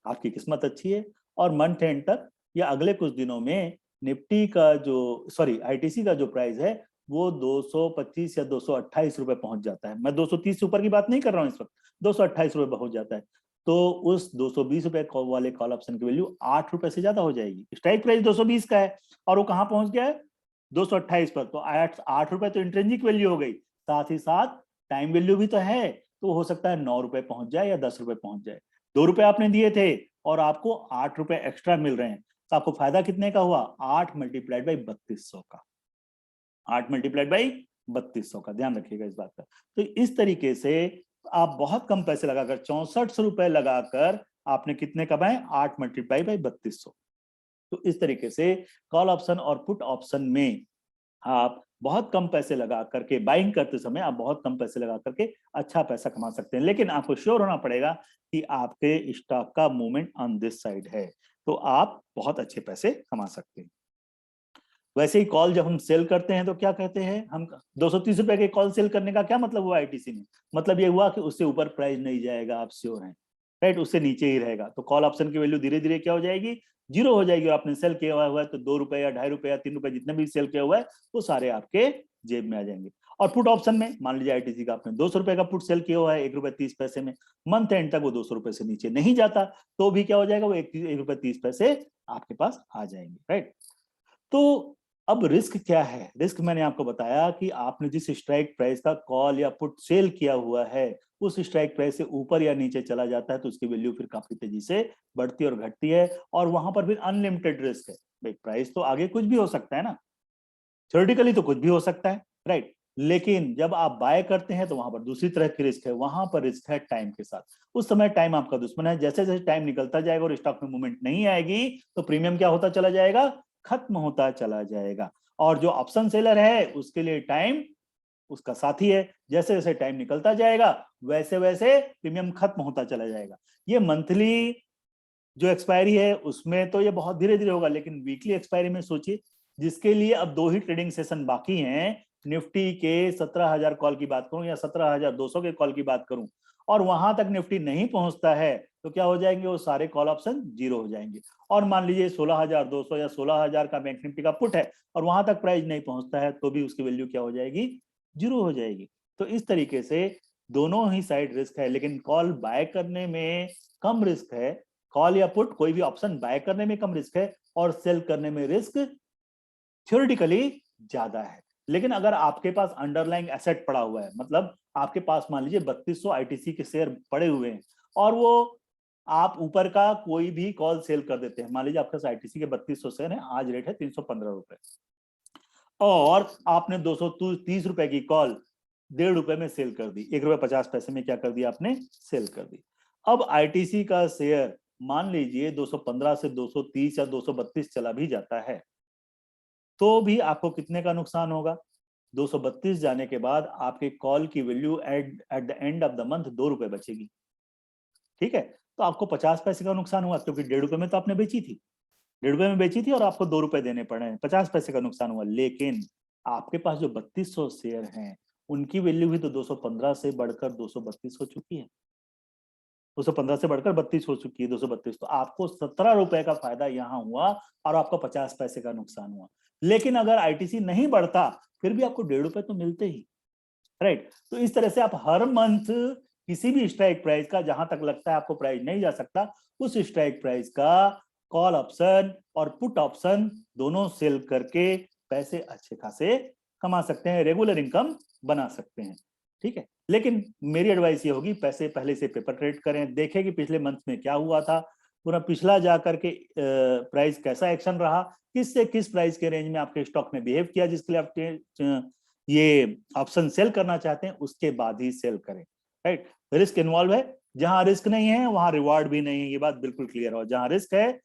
आपकी किस्मत अच्छी है, और मंथ एंड तक या अगले कुछ दिनों में निफ्टी का जो, सॉरी आईटीसी का जो प्राइस है वो 225 या 228 रुपए पहुंच जाता है। मैं 230 से ऊपर की बात नहीं कर रहा हूं इस वक्त, 228 रुपए पहुंच जाता है, तो उस 220 रुपए वाले कॉल ऑप्शन की वैल्यू 8 रुपए से ज्यादा हो जाएगी। स्ट्राइक प्राइस 220 का है और वो कहां पहुंच गया है, 228 पर, तो 8 रुपए तो इंट्रिंसिक वैल्यू हो गई, साथ ही साथ टाइम वैल्यू भी तो है, तो हो सकता है 9 रुपए पहुंच जाए या 10 रुपए पहुंच जाए। 2 रुपए आपने दिए थे और आपको 8 रुपए एक्स्ट्रा मिल रहे हैं, तो आपको फायदा कितने का हुआ, 8 मल्टीप्लाइड बाई 3200 का, 8 मल्टीप्लाइड बाई 3200 का, ध्यान रखिएगा इस बात का। तो इस तरीके से आप बहुत कम पैसे लगाकर 6400 रुपए लगाकर आपने कितने कमाए, 8 मल्टीप्लाई बाई 3200। तो इस तरीके से कॉल ऑप्शन और पुट ऑप्शन में आप बहुत कम पैसे लगा करके, बाइंग करते समय आप बहुत कम पैसे लगा करके अच्छा पैसा कमा सकते हैं। लेकिन आपको श्योर होना पड़ेगा कि आपके स्टॉक का मूवमेंट ऑन दिस साइड है, तो आप बहुत अच्छे पैसे कमा सकते हैं। वैसे ही कॉल जब हम सेल करते हैं तो क्या कहते हैं हम, 230 रुपए के कॉल सेल करने का क्या मतलब हुआ आईटीसी में, मतलब ये हुआ कि उससे ऊपर प्राइस नहीं जाएगा, आप श्योर हैं, राइट, उससे नीचे ही रहेगा, तो कॉल ऑप्शन की वैल्यू धीरे धीरे क्या हो जाएगी, जीरो हो जाएगी। और आपने सेल किया हुआ है तो 2 रुपए या 2.5 रुपए या 3 रुपए जितने भी सेल किया हुआ है वो सारे आपके जेब में आ जाएंगे। और पुट ऑप्शन में मान लीजिए आईटीसी का आपने 200 रुपए का पुट सेल किया हुआ है 1 रुपए 30 पैसे में, मंथ एंड तक वो 200 रुपए से नीचे नहीं जाता, तो भी क्या हो जाएगा, वो 1 रुपए 30 पैसे आपके पास आ जाएंगे, राइट। तो अब रिस्क क्या है, रिस्क मैंने आपको बताया कि आपने जिस स्ट्राइक प्राइस का कॉल या पुट सेल किया हुआ है उस स्ट्राइक प्राइस से ऊपर या नीचे चला जाता है तो उसकी वैल्यू फिर काफी तेजी से बढ़ती और घटती है, और वहां पर फिर अनलिमिटेड रिस्क है। भाई प्राइस तो आगे कुछ भी हो सकता है ना, थ्योरेटिकली तो कुछ भी हो सकता है, राइट, लेकिन जब आप बाय करते हैं तो वहां पर दूसरी तरह की रिस्क है, वहां पर रिस्क है टाइम के साथ। उस समय टाइम आपका दुश्मन है, जैसे जैसे टाइम निकलता जाएगा और स्टॉक में मूवमेंट नहीं आएगी तो प्रीमियम क्या होता चला जाएगा, खत्म होता चला जाएगा। और जो ऑप्शन सेलर है उसके लिए टाइम उसका साथी है, जैसे जैसे टाइम निकलता जाएगा वैसे वैसे प्रीमियम खत्म होता चला जाएगा। ये मंथली जो एक्सपायरी है उसमें तो ये बहुत धीरे धीरे होगा, लेकिन वीकली एक्सपायरी में सोचिए, जिसके लिए अब 2 ही ट्रेडिंग सेशन बाकी हैं, निफ्टी के 17,000 कॉल की बात करूं या 17,200 के कॉल की बात करूं, और वहां तक निफ्टी नहीं पहुंचता है तो क्या हो जाएंगे, वो सारे कॉल ऑप्शन जीरो हो जाएंगे। और मान लीजिए 16,200 या 16,000 का बैंक निफ्टी का पुट है और वहां तक प्राइस नहीं पहुंचता है तो भी उसकी वैल्यू क्या हो जाएगी, जीरो हो जाएगी। तो इस तरीके से दोनों ही साइड रिस्क है, लेकिन कॉल बाय करने में कम रिस्क है, कॉल या पुट कोई भी ऑप्शन बाय करने में कम रिस्क है और सेल करने में रिस्क थ्योरेटिकली ज्यादा है। लेकिन अगर आपके पास अंडरलाइंग एसेट पड़ा हुआ है, मतलब आपके पास मान लीजिए 3200 आईटीसी के शेयर पड़े हुए हैं और वो आप ऊपर का कोई भी कॉल सेल कर देते हैं, मान लीजिए आपके पास आईटीसी के 3200 शेयर है, आज रेट है 315 रुपए, और आपने 230 रुपए की कॉल 1.5 रुपए में सेल कर दी, 1 रुपए 50 पैसे में क्या कर दिया आपने, सेल कर दी। अब आईटीसी का शेयर मान लीजिए 215 से 230 या 232 चला भी जाता है तो भी आपको कितने का नुकसान होगा, 232 जाने के बाद आपके कॉल की value eight the end of the month 2 रुपए बचेगी, ठीक है। तो आपको 50 पैसे का नुकसान हुआ क्योंकि 1.5 रुपए में तो आपने बेची थी, 1.5 रुपए में बेची थी और आपको 2 रुपए देने पड़े हैं, 50 पैसे का नुकसान हुआ। लेकिन आपके पास जो 3200 शेयर हैं उनकी वैल्यू भी तो 215 से बढ़कर 232 हो चुकी है, 215 से बढ़कर 32 हो चुकी है, 232। तो आपको 17 रुपए का फायदा यहाँ हुआ और आपका 50 पैसे का नुकसान हुआ। लेकिन अगर आईटीसी नहीं बढ़ता फिर भी आपको 1.5 रुपए तो मिलते ही, राइट। तो इस तरह से आप हर मंथ किसी भी स्ट्राइक प्राइस का, जहां तक लगता है आपको प्राइस नहीं जा सकता, उस स्ट्राइक प्राइस का कॉल ऑप्शन और पुट ऑप्शन दोनों सेल करके पैसे अच्छे खासे कमा सकते हैं, रेगुलर इनकम बना सकते हैं, ठीक है। लेकिन मेरी एडवाइस ये होगी, पैसे पहले से पेपर ट्रेड करें, देखें कि पिछले मंथ में क्या हुआ था, पूरा पिछला जाकर के प्राइस कैसा एक्शन रहा, किस से किस प्राइस के रेंज में आपके स्टॉक ने बिहेव किया जिसके लिए आप ये ऑप्शन सेल करना चाहते हैं, उसके बाद ही सेल करें, राइट। रिस्क इन्वॉल्व है, जहां रिस्क नहीं है वहां रिवार्ड भी नहीं है, ये बात बिल्कुल क्लियर हो। जहां रिस्क है,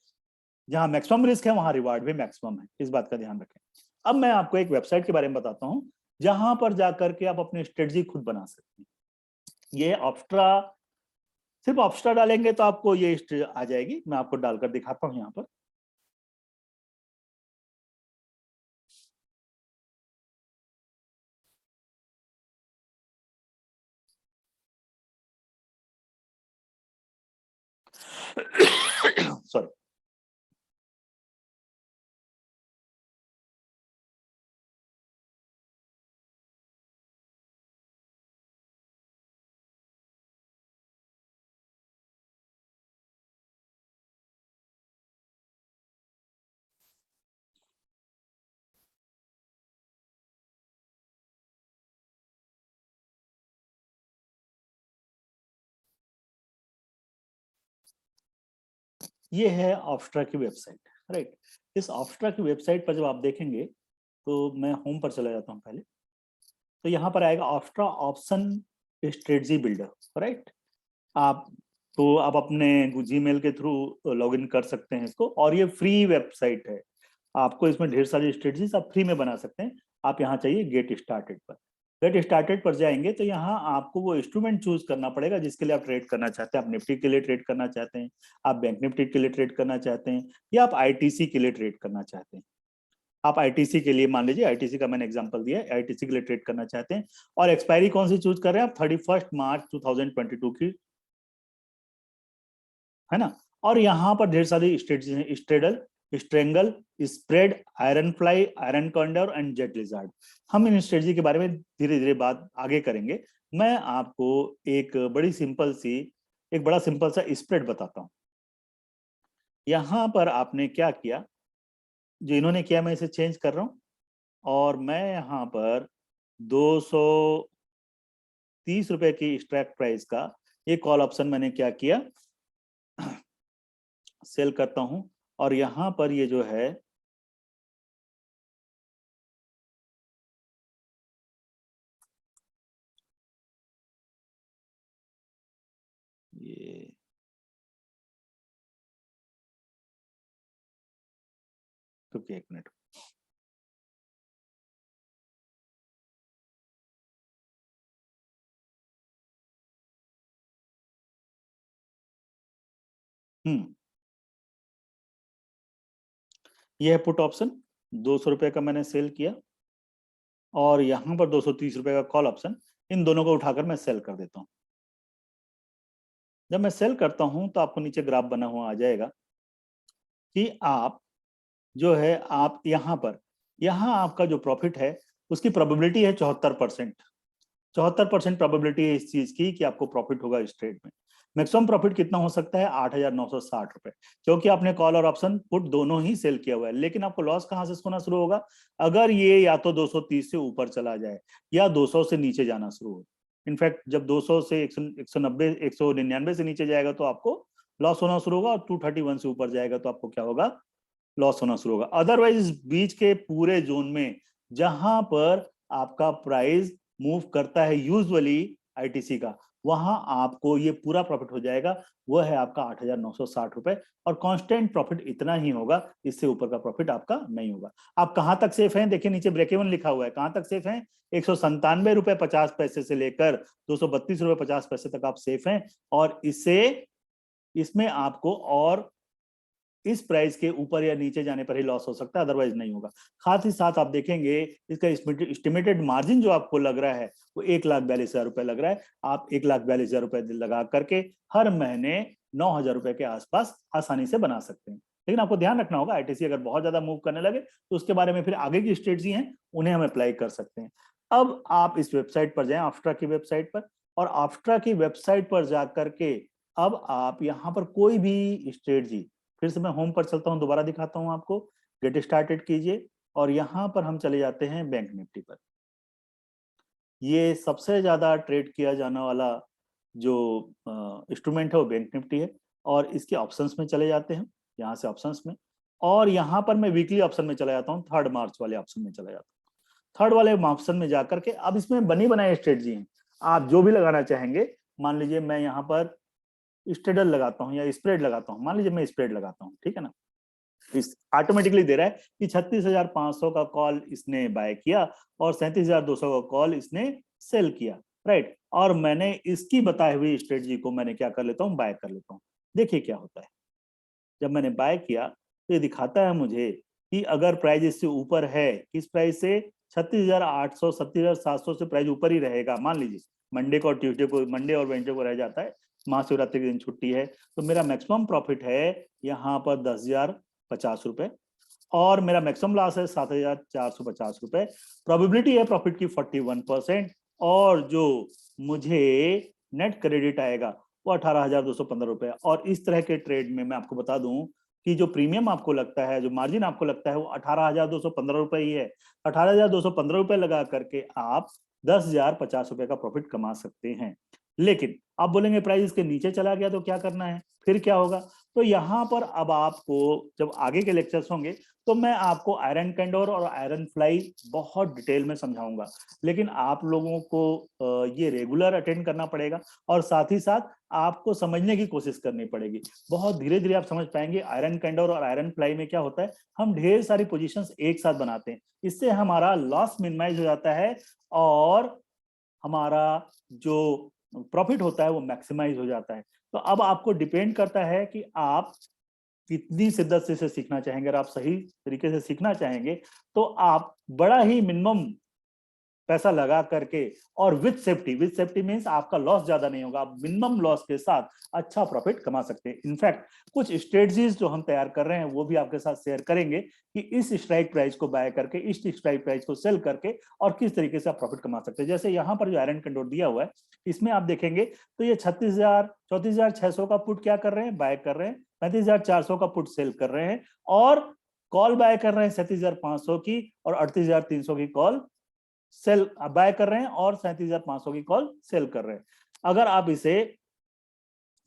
जहां मैक्सिमम रिस्क है वहां रिवार्ड भी मैक्सिमम है, इस बात का ध्यान रखें। अब मैं आपको एक वेबसाइट के बारे में बताता हूं जहां पर जाकर के आप अपनी स्ट्रेटजी खुद बना सकते हैं। ये ऑप्स्ट्रा, सिर्फ ऑप्स्ट्रा डालेंगे तो आपको ये आ जाएगी, मैं आपको डालकर दिखाता हूं यहाँ पर। सॉरी, ये है ऑप्स्ट्रा की वेबसाइट, राइट। इस ऑप्स्ट्रा की वेबसाइट पर जब आप देखेंगे तो मैं होम पर चला जाता हूँ पहले, तो यहाँ पर आएगा ऑप्स्ट्रा ऑप्शन स्ट्रेटजी बिल्डर, राइट। आप तो आप अपने जीमेल के थ्रू लॉगिन कर सकते हैं इसको, और ये फ्री वेबसाइट है, आपको इसमें ढेर सारी स्ट्रेटजीज आप फ्री में बना सकते हैं। आप यहाँ चाहिए गेट स्टार्टेड पर, गेट स्टार्टेड पर जाएंगे तो यहाँ आपको वो इंस्ट्रूमेंट चूज करना पड़ेगा जिसके लिए आप ट्रेड करना चाहते हैं। आप निफ्टी के लिए ट्रेड करना चाहते हैं, आप बैंक निफ्टी के लिए ट्रेड करना चाहते हैं, या आप आईटीसी के लिए ट्रेड करना चाहते हैं। आप आईटीसी के लिए, मान लीजिए आईटीसी का मैंने एग्जांपल दिया है, आईटीसी के लिए ट्रेड करना चाहते हैं, और एक्सपायरी कौन सी चूज कर रहे हैं आप, 31 मार्च 2022 की, है ना। और यहाँ पर ढेर सारी स्ट्रेटजी हैं, straddle, strangle, spread, iron fly, iron condor and jet lizard. हम इन स्ट्रेटजी के बारे में धीरे धीरे बात आगे करेंगे। मैं आपको एक बड़ा सिंपल सा स्प्रेड बताता हूँ। यहाँ पर आपने क्या किया, जो इन्होंने किया मैं इसे चेंज कर रहा हूँ, और मैं यहाँ पर 230 रुपए की स्ट्राइक प्राइस का ये कॉल ऑप्शन मैंने क्या किया, सेल करता हूं। और यहां पर ये जो है ये, तो एक मिनट, ये है पुट ऑप्शन, 200 रुपए का मैंने सेल किया, और यहां पर 230 रुपए का कॉल ऑप्शन, इन दोनों को उठाकर मैं सेल कर देता हूं। जब मैं सेल करता हूं तो आपको नीचे ग्राफ बना हुआ आ जाएगा कि आप जो है, आप यहाँ आपका जो प्रॉफिट है उसकी प्रोबेबिलिटी है 74%। 74% प्रोबेबिलिटी है इस चीज की कि आपको प्रॉफिट होगा इस ट्रेड में। मैक्सिमम प्रॉफिट कितना हो सकता है, 8,960 रुपए, क्योंकि आपने कॉल और ऑप्शन पुट दोनों ही सेल किया हुआ है। लेकिन आपको लॉस कहां से होना शुरू होगा, अगर ये या तो 230 से ऊपर चला जाए या 200 से नीचे जाना शुरू हो। इनफैक्ट जब 200 से 190 199 से नीचे जाएगा तो आपको लॉस होना शुरू होगा, और 231 से ऊपर जाएगा तो आपको क्या होगा, लॉस होना शुरू होगा। अदरवाइज इस बीच के पूरे जोन में जहां पर आपका प्राइस मूव करता है यूजुअली आईटीसी का, वहां आपको ये पूरा प्रॉफिट हो जाएगा, वो है आपका 8,960 रुपए, और कांस्टेंट प्रॉफिट इतना ही होगा, इससे ऊपर का प्रॉफिट आपका नहीं होगा। आप कहां तक सेफ हैं, देखिए नीचे ब्रेक इवन लिखा हुआ है, कहां तक सेफ हैं, 197 रुपए 50 पैसे से लेकर 232 रुपए 50 पैसे तक आप सेफ हैं। और इससे इसमें आपको और इस प्राइस के ऊपर या नीचे जाने पर ही लॉस हो सकता है, अदरवाइज नहीं होगा। साथ ही साथ आप देखेंगे इसका एस्टिमेटेड मार्जिन जो आपको लग रहा है वो 1,42,000 रुपए लग रहा है। आप 1,42,000 रुपए लगा करके हर महीने 9,000 रुपए के आसपास आसानी से बना सकते हैं। लेकिन आपको ध्यान रखना होगा, आईटीसी अगर बहुत ज्यादा मूव करने लगे तो उसके बारे में फिर आगे की स्ट्रेटजी हैं उन्हें हम अप्लाई कर सकते हैं। अब आप इस वेबसाइट पर जाएं, आफ्ट्रा की वेबसाइट पर, और आफ्ट्रा की वेबसाइट पर जाकर के अब आप यहाँ पर कोई भी स्ट्रेटजी, फिर से मैं होम पर चलता हूँ, दोबारा दिखाता हूँ आपको, गेट स्टार्टेड कीजिए और यहाँ पर हम चले जाते हैं बैंक निफ्टी पर। ये सबसे ज्यादा ट्रेड किया जाने वाला जो इंस्ट्रूमेंट है वो बैंक निफ्टी है, और इसके ऑप्शंस में चले जाते हैं, यहाँ से ऑप्शंस में, और यहाँ पर मैं वीकली ऑप्शन में चला जाता हूँ, 3 मार्च वाले ऑप्शन में चला जाता हूँ। 3 वाले ऑप्शन में जाकर के अब इसमें बनी बनाई स्ट्रेटजी है, आप जो भी लगाना चाहेंगे। मान लीजिए मैं यहाँ पर स्ट्रेडल लगाता हूँ या स्प्रेड लगाता हूँ, मान लीजिए मैं स्प्रेड लगाता हूँ, ठीक है ना। इस ऑटोमेटिकली दे रहा है कि 36,500 का कॉल इसने बाय किया और 37,200 का कॉल इसने सेल किया, राइट। और मैंने इसकी बताई हुई स्ट्रेटजी को मैंने क्या कर लेता हूँ, बाय कर लेता हूँ। देखिए क्या होता है, जब मैंने बाय किया तो ये दिखाता है मुझे कि अगर प्राइस इससे ऊपर है, किस प्राइस से, 36,800 37,700 से प्राइस ऊपर ही रहेगा। मान लीजिए मंडे को और ट्यूसडे को, मंडे और वेडनेसडे को रह जाता है, महाशिवरात्रि के दिन छुट्टी है, तो मेरा मैक्सिमम प्रॉफिट है यहाँ पर 10,050 रुपए, और मेरा मैक्सिमम लॉस है 7,450 रुपए। प्रोबेबिलिटी है प्रॉफिट की 41%, और जो मुझे नेट क्रेडिट आएगा वो 18,215 रुपए। और इस तरह के ट्रेड में मैं आपको बता दूं कि जो प्रीमियम आपको लगता है, जो मार्जिन आपको लगता है वो 18,215 रुपए ही है। 18,215 रुपए लगा करके आप 10,050 रुपए का प्रॉफिट कमा सकते हैं। लेकिन आप बोलेंगे प्राइस इसके नीचे चला गया तो क्या करना है, फिर क्या होगा? तो यहाँ पर अब आपको जब आगे के लेक्चर्स होंगे तो मैं आपको आयरन कैंडोर और आयरन फ्लाई बहुत डिटेल में समझाऊंगा, लेकिन आप लोगों को ये रेगुलर अटेंड करना पड़ेगा और साथ ही साथ आपको समझने की कोशिश करनी पड़ेगी। बहुत धीरे धीरे आप समझ पाएंगे आयरन कैंडोर और आयरन फ्लाई में क्या होता है। हम ढेर सारी पोजीशंस एक साथ बनाते हैं, इससे हमारा लॉस मिनिमाइज हो जाता है और हमारा जो प्रॉफिट होता है वो मैक्सिमाइज हो जाता है। तो अब आपको डिपेंड करता है कि आप कितनी शिद्दत से इसे सीखना चाहेंगे। अगर आप सही तरीके से सीखना चाहेंगे तो आप बड़ा ही मिनिमम पैसा लगा करके और विद सेफ्टी मींस आपका लॉस ज्यादा नहीं होगा, आप मिनिमम लॉस के साथ अच्छा प्रॉफिट कमा सकते हैं। इनफैक्ट कुछ स्ट्रेटजीज जो हम तैयार कर रहे हैं वो भी आपके साथ शेयर करेंगे कि इस स्ट्राइक प्राइस को बाय करके इस स्ट्राइक प्राइस को सेल करके और किस तरीके से आप प्रॉफिट कमा सकते हैं। जैसे यहाँ पर जो आयरन कैंडोर दिया हुआ है इसमें आप देखेंगे तो ये 34,600 का पुट क्या कर रहे हैं, बाय कर रहे हैं, 35,400 का पुट सेल कर रहे हैं, और कॉल बाय कर रहे हैं 37,500 की और 38,300 की कॉल सेल बाय कर रहे हैं, और 37,500 की कॉल सेल कर रहे हैं। अगर आप इसे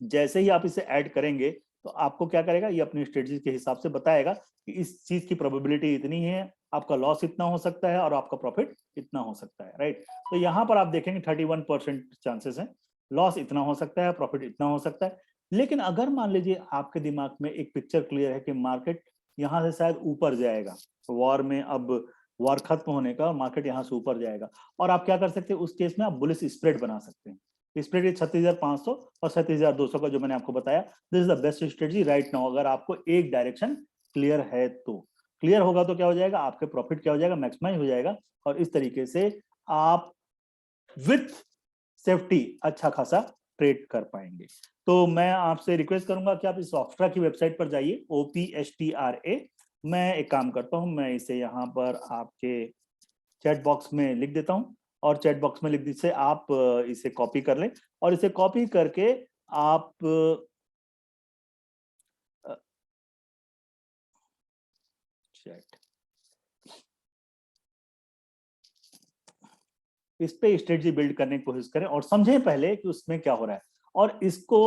जैसे ही आप इसे ऐड करेंगे तो आपको क्या करेगा, ये अपनी स्ट्रेटजी के हिसाब से बताएगा कि इस चीज की प्रोबेबिलिटी इतनी है, आपका लॉस इतना हो सकता है और आपका प्रॉफिट इतना हो सकता है, राइट। तो यहाँ पर आप देखेंगे 31% चांसेस है, लॉस इतना हो सकता है, प्रॉफिट इतना हो सकता है। लेकिन अगर मान लीजिए आपके दिमाग में एक पिक्चर क्लियर है कि मार्केट यहाँ से शायद ऊपर जाएगा, वॉर में अब वॉर खत्म होने का, मार्केट यहाँ से ऊपर जाएगा, और आप क्या कर सकते हैं उस केस में, आप बुलिश स्प्रेड बना सकते हैं। स्प्रेड 36,500 और 37,200 का जो मैंने आपको बताया, this is the best strategy right now. अगर आपको एक डायरेक्शन क्लियर है तो, क्लियर होगा तो क्या हो जाएगा, आपके प्रॉफिट क्या हो जाएगा, मैक्सिमाइज हो जाएगा, और इस तरीके से आप विथ सेफ्टी अच्छा खासा ट्रेड कर पाएंगे। तो मैं आपसे रिक्वेस्ट करूंगा कि आप इस ऑप्स्ट्रा की वेबसाइट पर जाइए, OPSTRA। मैं एक काम करता हूं, मैं इसे यहाँ पर आपके चैट बॉक्स में लिख देता हूं, और चैट बॉक्स में लिख दी से आप इसे कॉपी कर लें, और इसे कॉपी करके आप चैट इस पे स्ट्रेटजी बिल्ड करने की कोशिश करें और समझें पहले कि उसमें क्या हो रहा है। और इसको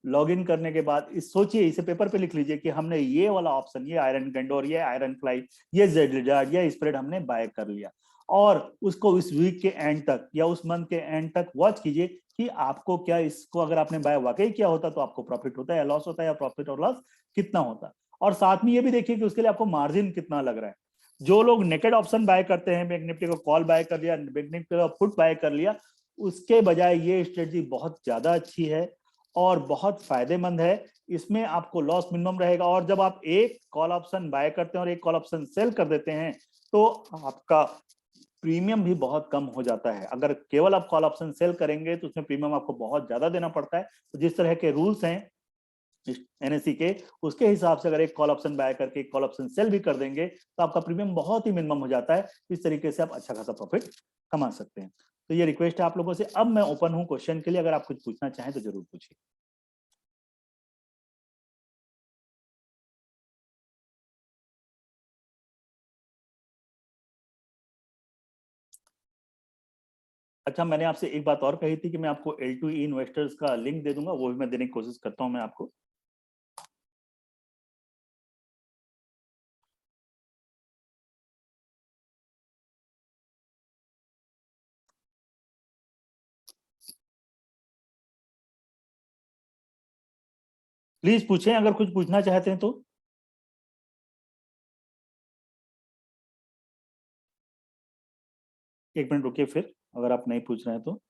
लॉगिन करने के बाद इस सोचिए, इसे पेपर पे लिख लीजिए कि हमने ये वाला ऑप्शन, ये आयरन कैंडोर, ये आयरन फ्लाई, ये जेड लिजार्ड, ये स्प्रेड हमने बाय कर लिया, और उसको इस वीक के एंड तक या उस मंथ के एंड तक वॉच कीजिए कि आपको क्या, इसको अगर आपने बाय वाकई किया होता तो आपको प्रॉफिट होता है या लॉस होता है, या प्रॉफिट और लॉस कितना होता। और साथ में ये भी देखिए कि उसके लिए आपको मार्जिन कितना लग रहा है। जो लोग नेकेड ऑप्शन बाय करते हैं, बैंक निफ्टी को कॉल बाय कर लिया, बैंक निफ्टी का पुट बाय कर लिया, उसके बजाय ये स्ट्रेटजी बहुत ज्यादा अच्छी है। और बहुत फायदेमंद है। इसमें आपको लॉस मिनिमम रहेगा, और जब आप एक कॉल ऑप्शन बाय करते हैं और एक कॉल ऑप्शन सेल कर देते हैं तो आपका प्रीमियम भी बहुत कम हो जाता है। अगर केवल आप कॉल ऑप्शन सेल करेंगे तो उसमें प्रीमियम आपको बहुत ज्यादा देना पड़ता है। तो जिस तरह के रूल्स हैं एनएससी के, उसके हिसाब से अगर एक कॉल ऑप्शन बाय करके एक कॉल ऑप्शन सेल भी कर देंगे तो आपका प्रीमियम बहुत ही मिनिमम हो जाता है। इस तरीके से आप अच्छा खासा प्रॉफिट कमा सकते हैं। तो ये रिक्वेस्ट है आप लोगों से। अब मैं ओपन हूं क्वेश्चन के लिए, अगर आप कुछ पूछना चाहें तो जरूर पूछिए। अच्छा, मैंने आपसे एक बात और कही थी कि मैं आपको L2E इन्वेस्टर्स का लिंक दे दूंगा, वो भी मैं देने की कोशिश करता हूं मैं आपको। प्लीज पूछें अगर कुछ पूछना चाहते हैं तो। एक मिनट रुकिए फिर, अगर आप नहीं पूछ रहे हैं तो।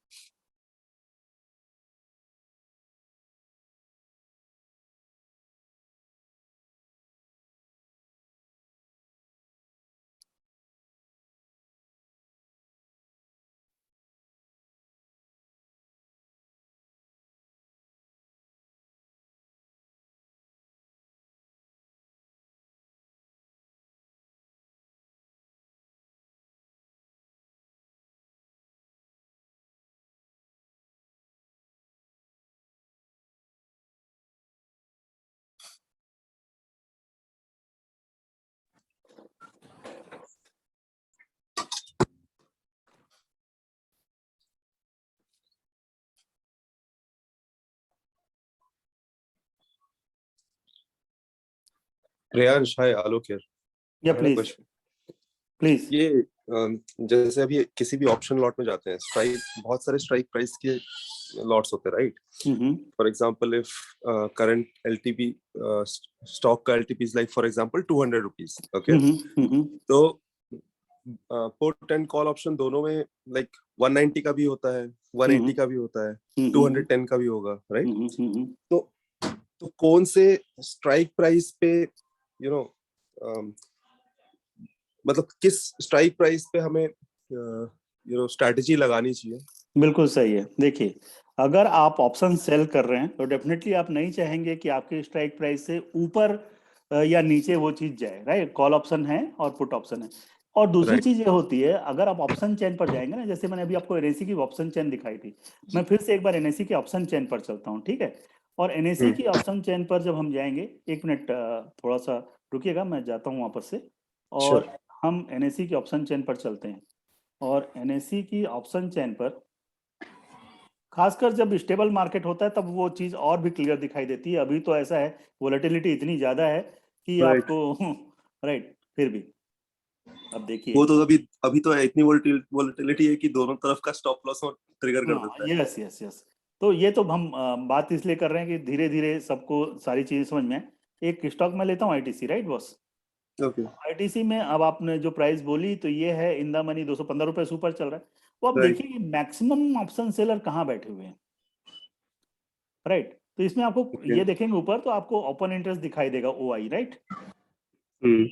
प्रियांश, हाय, आलोक हियर। या I had a please question. Please. ये जैसे अभी किसी भी ऑप्शन लॉट में जाते हैं, स्ट्राइक बहुत सारे स्ट्राइक प्राइस के लॉट्स होते हैं, right? For example, if current LTP stock का LTP is like for example 200 rupees, okay? तो पुट एंड कॉल ऑप्शन दोनों में लाइक 190 का भी होता है, 180 का भी होता है, 210 का भी होगा, राइट? तो कौन से स्ट्राइक प्राइस पे यू नो मतलब किस स्ट्राइक प्राइस पे हमें स्ट्रैटेजी लगानी चाहिए? बिल्कुल सही है। देखिए, अगर आप ऑप्शन सेल कर रहे हैं तो डेफिनेटली आप नहीं चाहेंगे कि आपके स्ट्राइक प्राइस से ऊपर या नीचे वो चीज जाए, राइट? कॉल ऑप्शन है और पुट ऑप्शन है। और दूसरी राइट। चीज ये होती है, अगर आप ऑप्शन चेन पर जाएंगे ना, जैसे मैंने अभी आपको एनएससी की ऑप्शन चेन दिखाई थी, मैं फिर से एक बार एनएससी के ऑप्शन चेन पर चलता हूँ, ठीक है? और एनएससी की ऑप्शन चेन पर जब हम जाएंगे, एक मिनट थोड़ा सा रुकिएगा, मैं जाता हूँ वापस से। और श्योर। हम एनएससी की ऑप्शन चेन पर चलते हैं। और एनएससी की ऑप्शन चेन पर खासकर जब स्टेबल मार्केट होता है तब वो चीज और भी क्लियर दिखाई देती है। अभी तो ऐसा है, वोलेटिलिटी इतनी ज्यादा है कि राइट। आपको राइट, फिर भी अब देखिए। वो तो अभी अभी तो इतनी वोलेटिलिटी है कि दोनों तरफ का स्टॉप लॉस ट्रिगर कर हाँ, देता है। Yes yes yes. तो ये तो हम बात इसलिए कर रहे हैं कि धीरे धीरे सबको सारी चीजें समझ में आए। एक स्टॉक में लेता हूँ ITC, right boss? Okay. ITC में अब आपने जो प्राइस बोली तो ये है इन द मनी, 215 रुपये से ऊपर चल रहा है। तो अब राइट। देखिए मैक्सिमम ऑप्शन सेलर कहाँ बैठे हुए हैं, राइट? तो इसमें आपको ओके। ये देखेंगे ऊपर तो आपको ओपन इंटरेस्ट दिखाई देगा, ओआई, राइट? हम्म।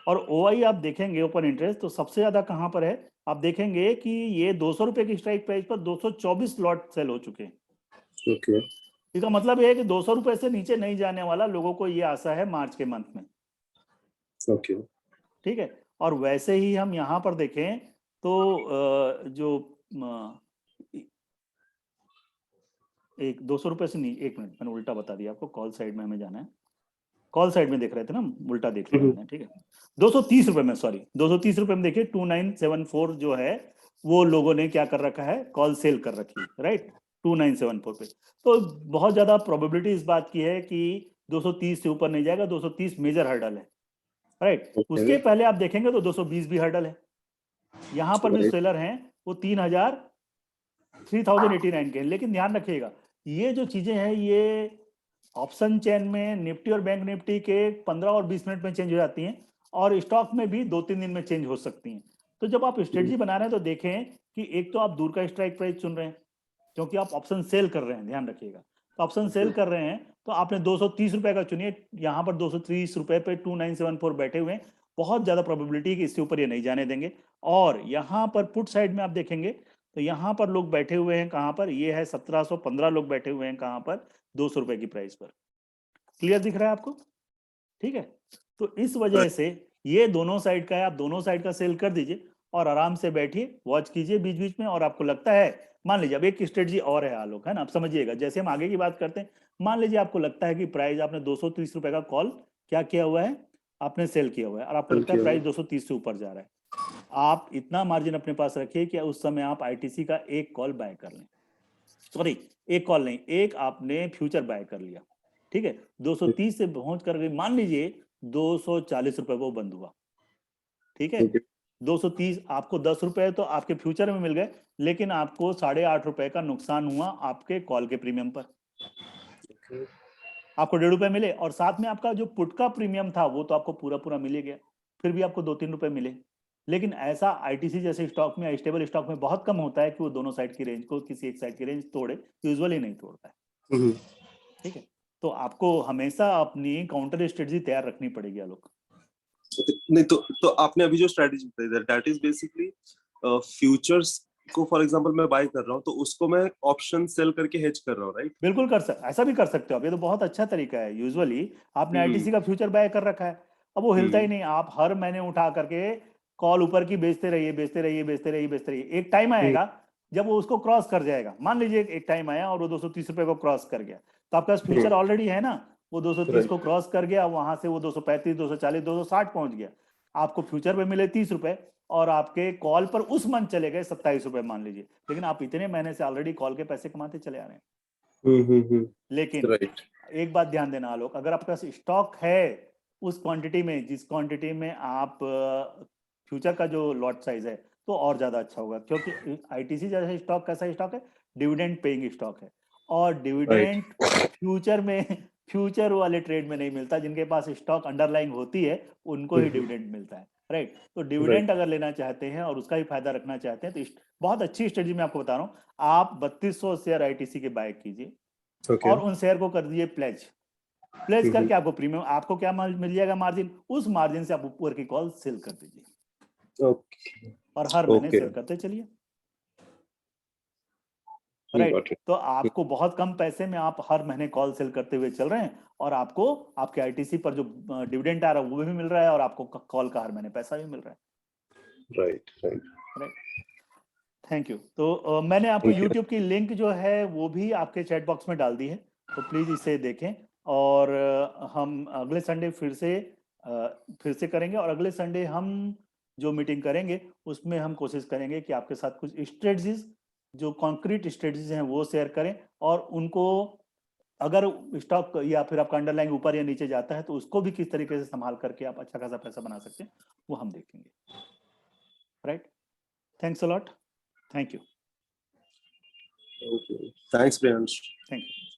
और ओआई आप देखेंगे ओपन इंटरेस्ट तो सबसे ज्यादा कहां पर है? आप देखेंगे कि ये 200 रुपए की स्ट्राइक प्राइस पर 224 लॉट सेल हो चुके हैं। ओके। इसका मतलब ये है कि 200 रुपए से नीचे नहीं जाने वाला, लोगों को ये आशा है मार्च के मंथ में, ओके। ठीक है? और वैसे ही हम यहाँ पर देखें तो जो एक 200 रुपए से नहीं, एक मिनट मैंने उल्टा बता दिया आपको, कॉल साइड में हमें जाना है। कॉल साइड में देख रहे थे ना हम, उल्टा देख लिया मैंने, ठीक है? 230 रुपए में, सॉरी, 230 रुपए में देखिए 2974 जो है वो लोगों ने क्या कर रखा है, कॉल सेल कर रखी है, राइट? 2974 पे। तो बहुत ज्यादा प्रोबेबिलिटी इस बात की है कि 230 से ऊपर नहीं जाएगा। 230 मेजर हर्डल है, राइट? ओके। उसके पहले आप देखेंगे तो 220 भी हर्डल है। यहां पर भी राइट। सेलर हैं वो 3089 के हैं। लेकिन ध्यान रखिएगा, ये जो चीजें हैं ये ऑप्शन चेन में निफ्टी और बैंक निफ्टी के 15 और 20 मिनट में चेंज हो जाती हैं, और स्टॉक में भी 2-3 दिन में चेंज हो सकती हैं। तो जब आप स्ट्रेटजी बना रहे हैं तो देखें कि एक तो आप दूर का स्ट्राइक प्राइस चुन रहे हैं क्योंकि आप ऑप्शन सेल कर रहे हैं, ध्यान रखिएगा। तो ऑप्शन सेल कर रहे हैं, तो आपने 230 रुपए का चुनिए, यहाँ पर 230 रुपए पे 2974 बैठे हुए हैं, बहुत ज्यादा प्रोबेबिलिटी है कि इससे ऊपर ये नहीं जाने देंगे। और यहाँ पर पुट साइड में आप देखेंगे तो यहाँ पर लोग बैठे हुए हैं, कहाँ पर, ये है 1715 लोग बैठे हुए हैं, कहाँ पर, 200 रुपए की प्राइस पर। क्लियर दिख रहा है आपको? ठीक है, तो इस वजह से ये दोनों साइड का है, आप दोनों साइड का सेल कर दीजिए और आराम से बैठिए, वॉच कीजिए बीच बीच में। और आपको लगता है, मान लीजिए अब एक स्ट्रेटजी और है आलोक, है ना, आप समझिएगा, जैसे हम आगे की बात करते हैं, मान लीजिए आपको लगता है कि प्राइस आपने 230 रुपए का कॉल क्या किया हुआ है, आपने सेल किया हुआ है, और आपको लगता है प्राइस 230 से ऊपर जा रहा है, आप इतना मार्जिन अपने पास रखिए कि उस समय आप आईटीसी का एक कॉल बाय कर लें। सॉरी, एक कॉल नहीं, एक आपने फ्यूचर बाय कर लिया, ठीक है, 230 से पहुंच कर गई, मान लीजिए 240 रुपए वो बंद हुआ, ठीक है, 230, आपको 10 रुपए तो आपके फ्यूचर में मिल गए, लेकिन आपको 8.5 रुपए का नुकसान हुआ आपके कॉल के प्रीमियम पर। आपको 1.5 रुपए मिले, और साथ में आपका जो पुट का प्रीमियम था वो तो आपको पूरा पूरा मिल गया, फिर भी आपको 2-3 रुपए मिले। लेकिन ऐसा आईटीसी जैसे स्टॉक में, स्टेबल स्टॉक में बहुत कम होता है कि वो दोनों साइड की रेंज को, किसी एक साइड की रेंज तोड़े, यूजुअली नहीं तोड़ता है। ठीक है, तो आपको हमेशा अपनी काउंटर स्ट्रेटजी तैयार रखनी पड़ेगी आलोक। नहीं तो आपने अभी जो स्ट्रेटजी बताई, दैट इज बेसिकली फ्यूचर्स को फॉर एग्जांपल मैं बाय कर रहा हूँ, तो उसको मैं ऑप्शन सेल करके हेज कर रहा हूँ, राइट? बिल्कुल ऐसा भी कर सकते हो आप, ये तो बहुत अच्छा तरीका है। यूजुअली आपने आईटीसी का फ्यूचर बाय कर रखा है, अब वो हिलता ही नहीं, आप हर महीने उठा करके कॉल ऊपर की बेचते रहिए, बेचते रहिए, बेचते रहिए, बेचते रहिए। एक टाइम आएगा जब वो उसको क्रॉस कर जाएगा, मान लीजिए एक टाइम आया और वो 230 रुपए को क्रॉस कर गया, तो आपका फ्यूचर ऑलरेडी है ना, वो 230 को क्रॉस कर गया, वहां से वो 235, 240, 260 पहुंच गया, आपको फ्यूचर पे मिले 30 रुपए, और आपके कॉल पर उस मंथ चले गए 27 रुपए मान लीजिए, लेकिन आप इतने महीने से ऑलरेडी कॉल के पैसे कमाते चले आ रहे हैं। लेकिन एक बात ध्यान देना आलोक, अगर आपके पास स्टॉक है उस क्वांटिटी में, जिस क्वांटिटी में आप फ्यूचर का जो लॉट साइज है, तो और ज्यादा अच्छा होगा, क्योंकि आईटीसी जैसा स्टॉक कैसा स्टॉक है, डिविडेंड पेइंग स्टॉक है, और डिविडेंड फ्यूचर में, फ्यूचर वाले ट्रेड में नहीं मिलता, जिनके पास स्टॉक अंडरलाइंग होती है उनको ही डिविडेंड मिलता है, राइट? तो डिविडेंड अगर लेना चाहते हैं और उसका ही फायदा रखना चाहते हैं, तो बहुत अच्छी स्ट्रेटजी मैं आपको बता रहा हूँ, आप 3200 शेयर आईटीसी के बाय कीजिए, और उन शेयर को कर दीजिए प्लेज, प्लेज करके आपको प्रीमियम, आपको क्या मिल जाएगा, मार्जिन, उस मार्जिन से आप ऊपर की कॉल सेल कर दीजिए, और हर महीने सेल करते चलिए, राइट? तो आपको बहुत कम पैसे में आप हर महीने कॉल सेल करते हुए चल रहे हैं, और आपको आपके आईटीसी पर जो डिविडेंड आ रहा है वो भी मिल रहा है, और आपको कॉल का हर महीने पैसा भी मिल रहा है, राइट। Thank you. तो मैंने आपको यूट्यूब की लिंक जो है वो भी आपके चैट बॉक्स में डाल दी है, तो प्लीज इसे देखें, और हम अगले संडे फिर से करेंगे, और अगले संडे हम जो मीटिंग करेंगे उसमें हम कोशिश करेंगे कि आपके साथ कुछ स्ट्रेटजीज, जो कॉन्क्रीट स्ट्रेटजीज हैं वो शेयर करें, और उनको, अगर स्टॉक या फिर आपका अंडरलाइन ऊपर या नीचे जाता है तो उसको भी किस तरीके से संभाल करके आप अच्छा खासा पैसा बना सकते हैं, वो हम देखेंगे, right? Thanks a lot. Thank you. Okay. Thanks, Priyansh. Thank you.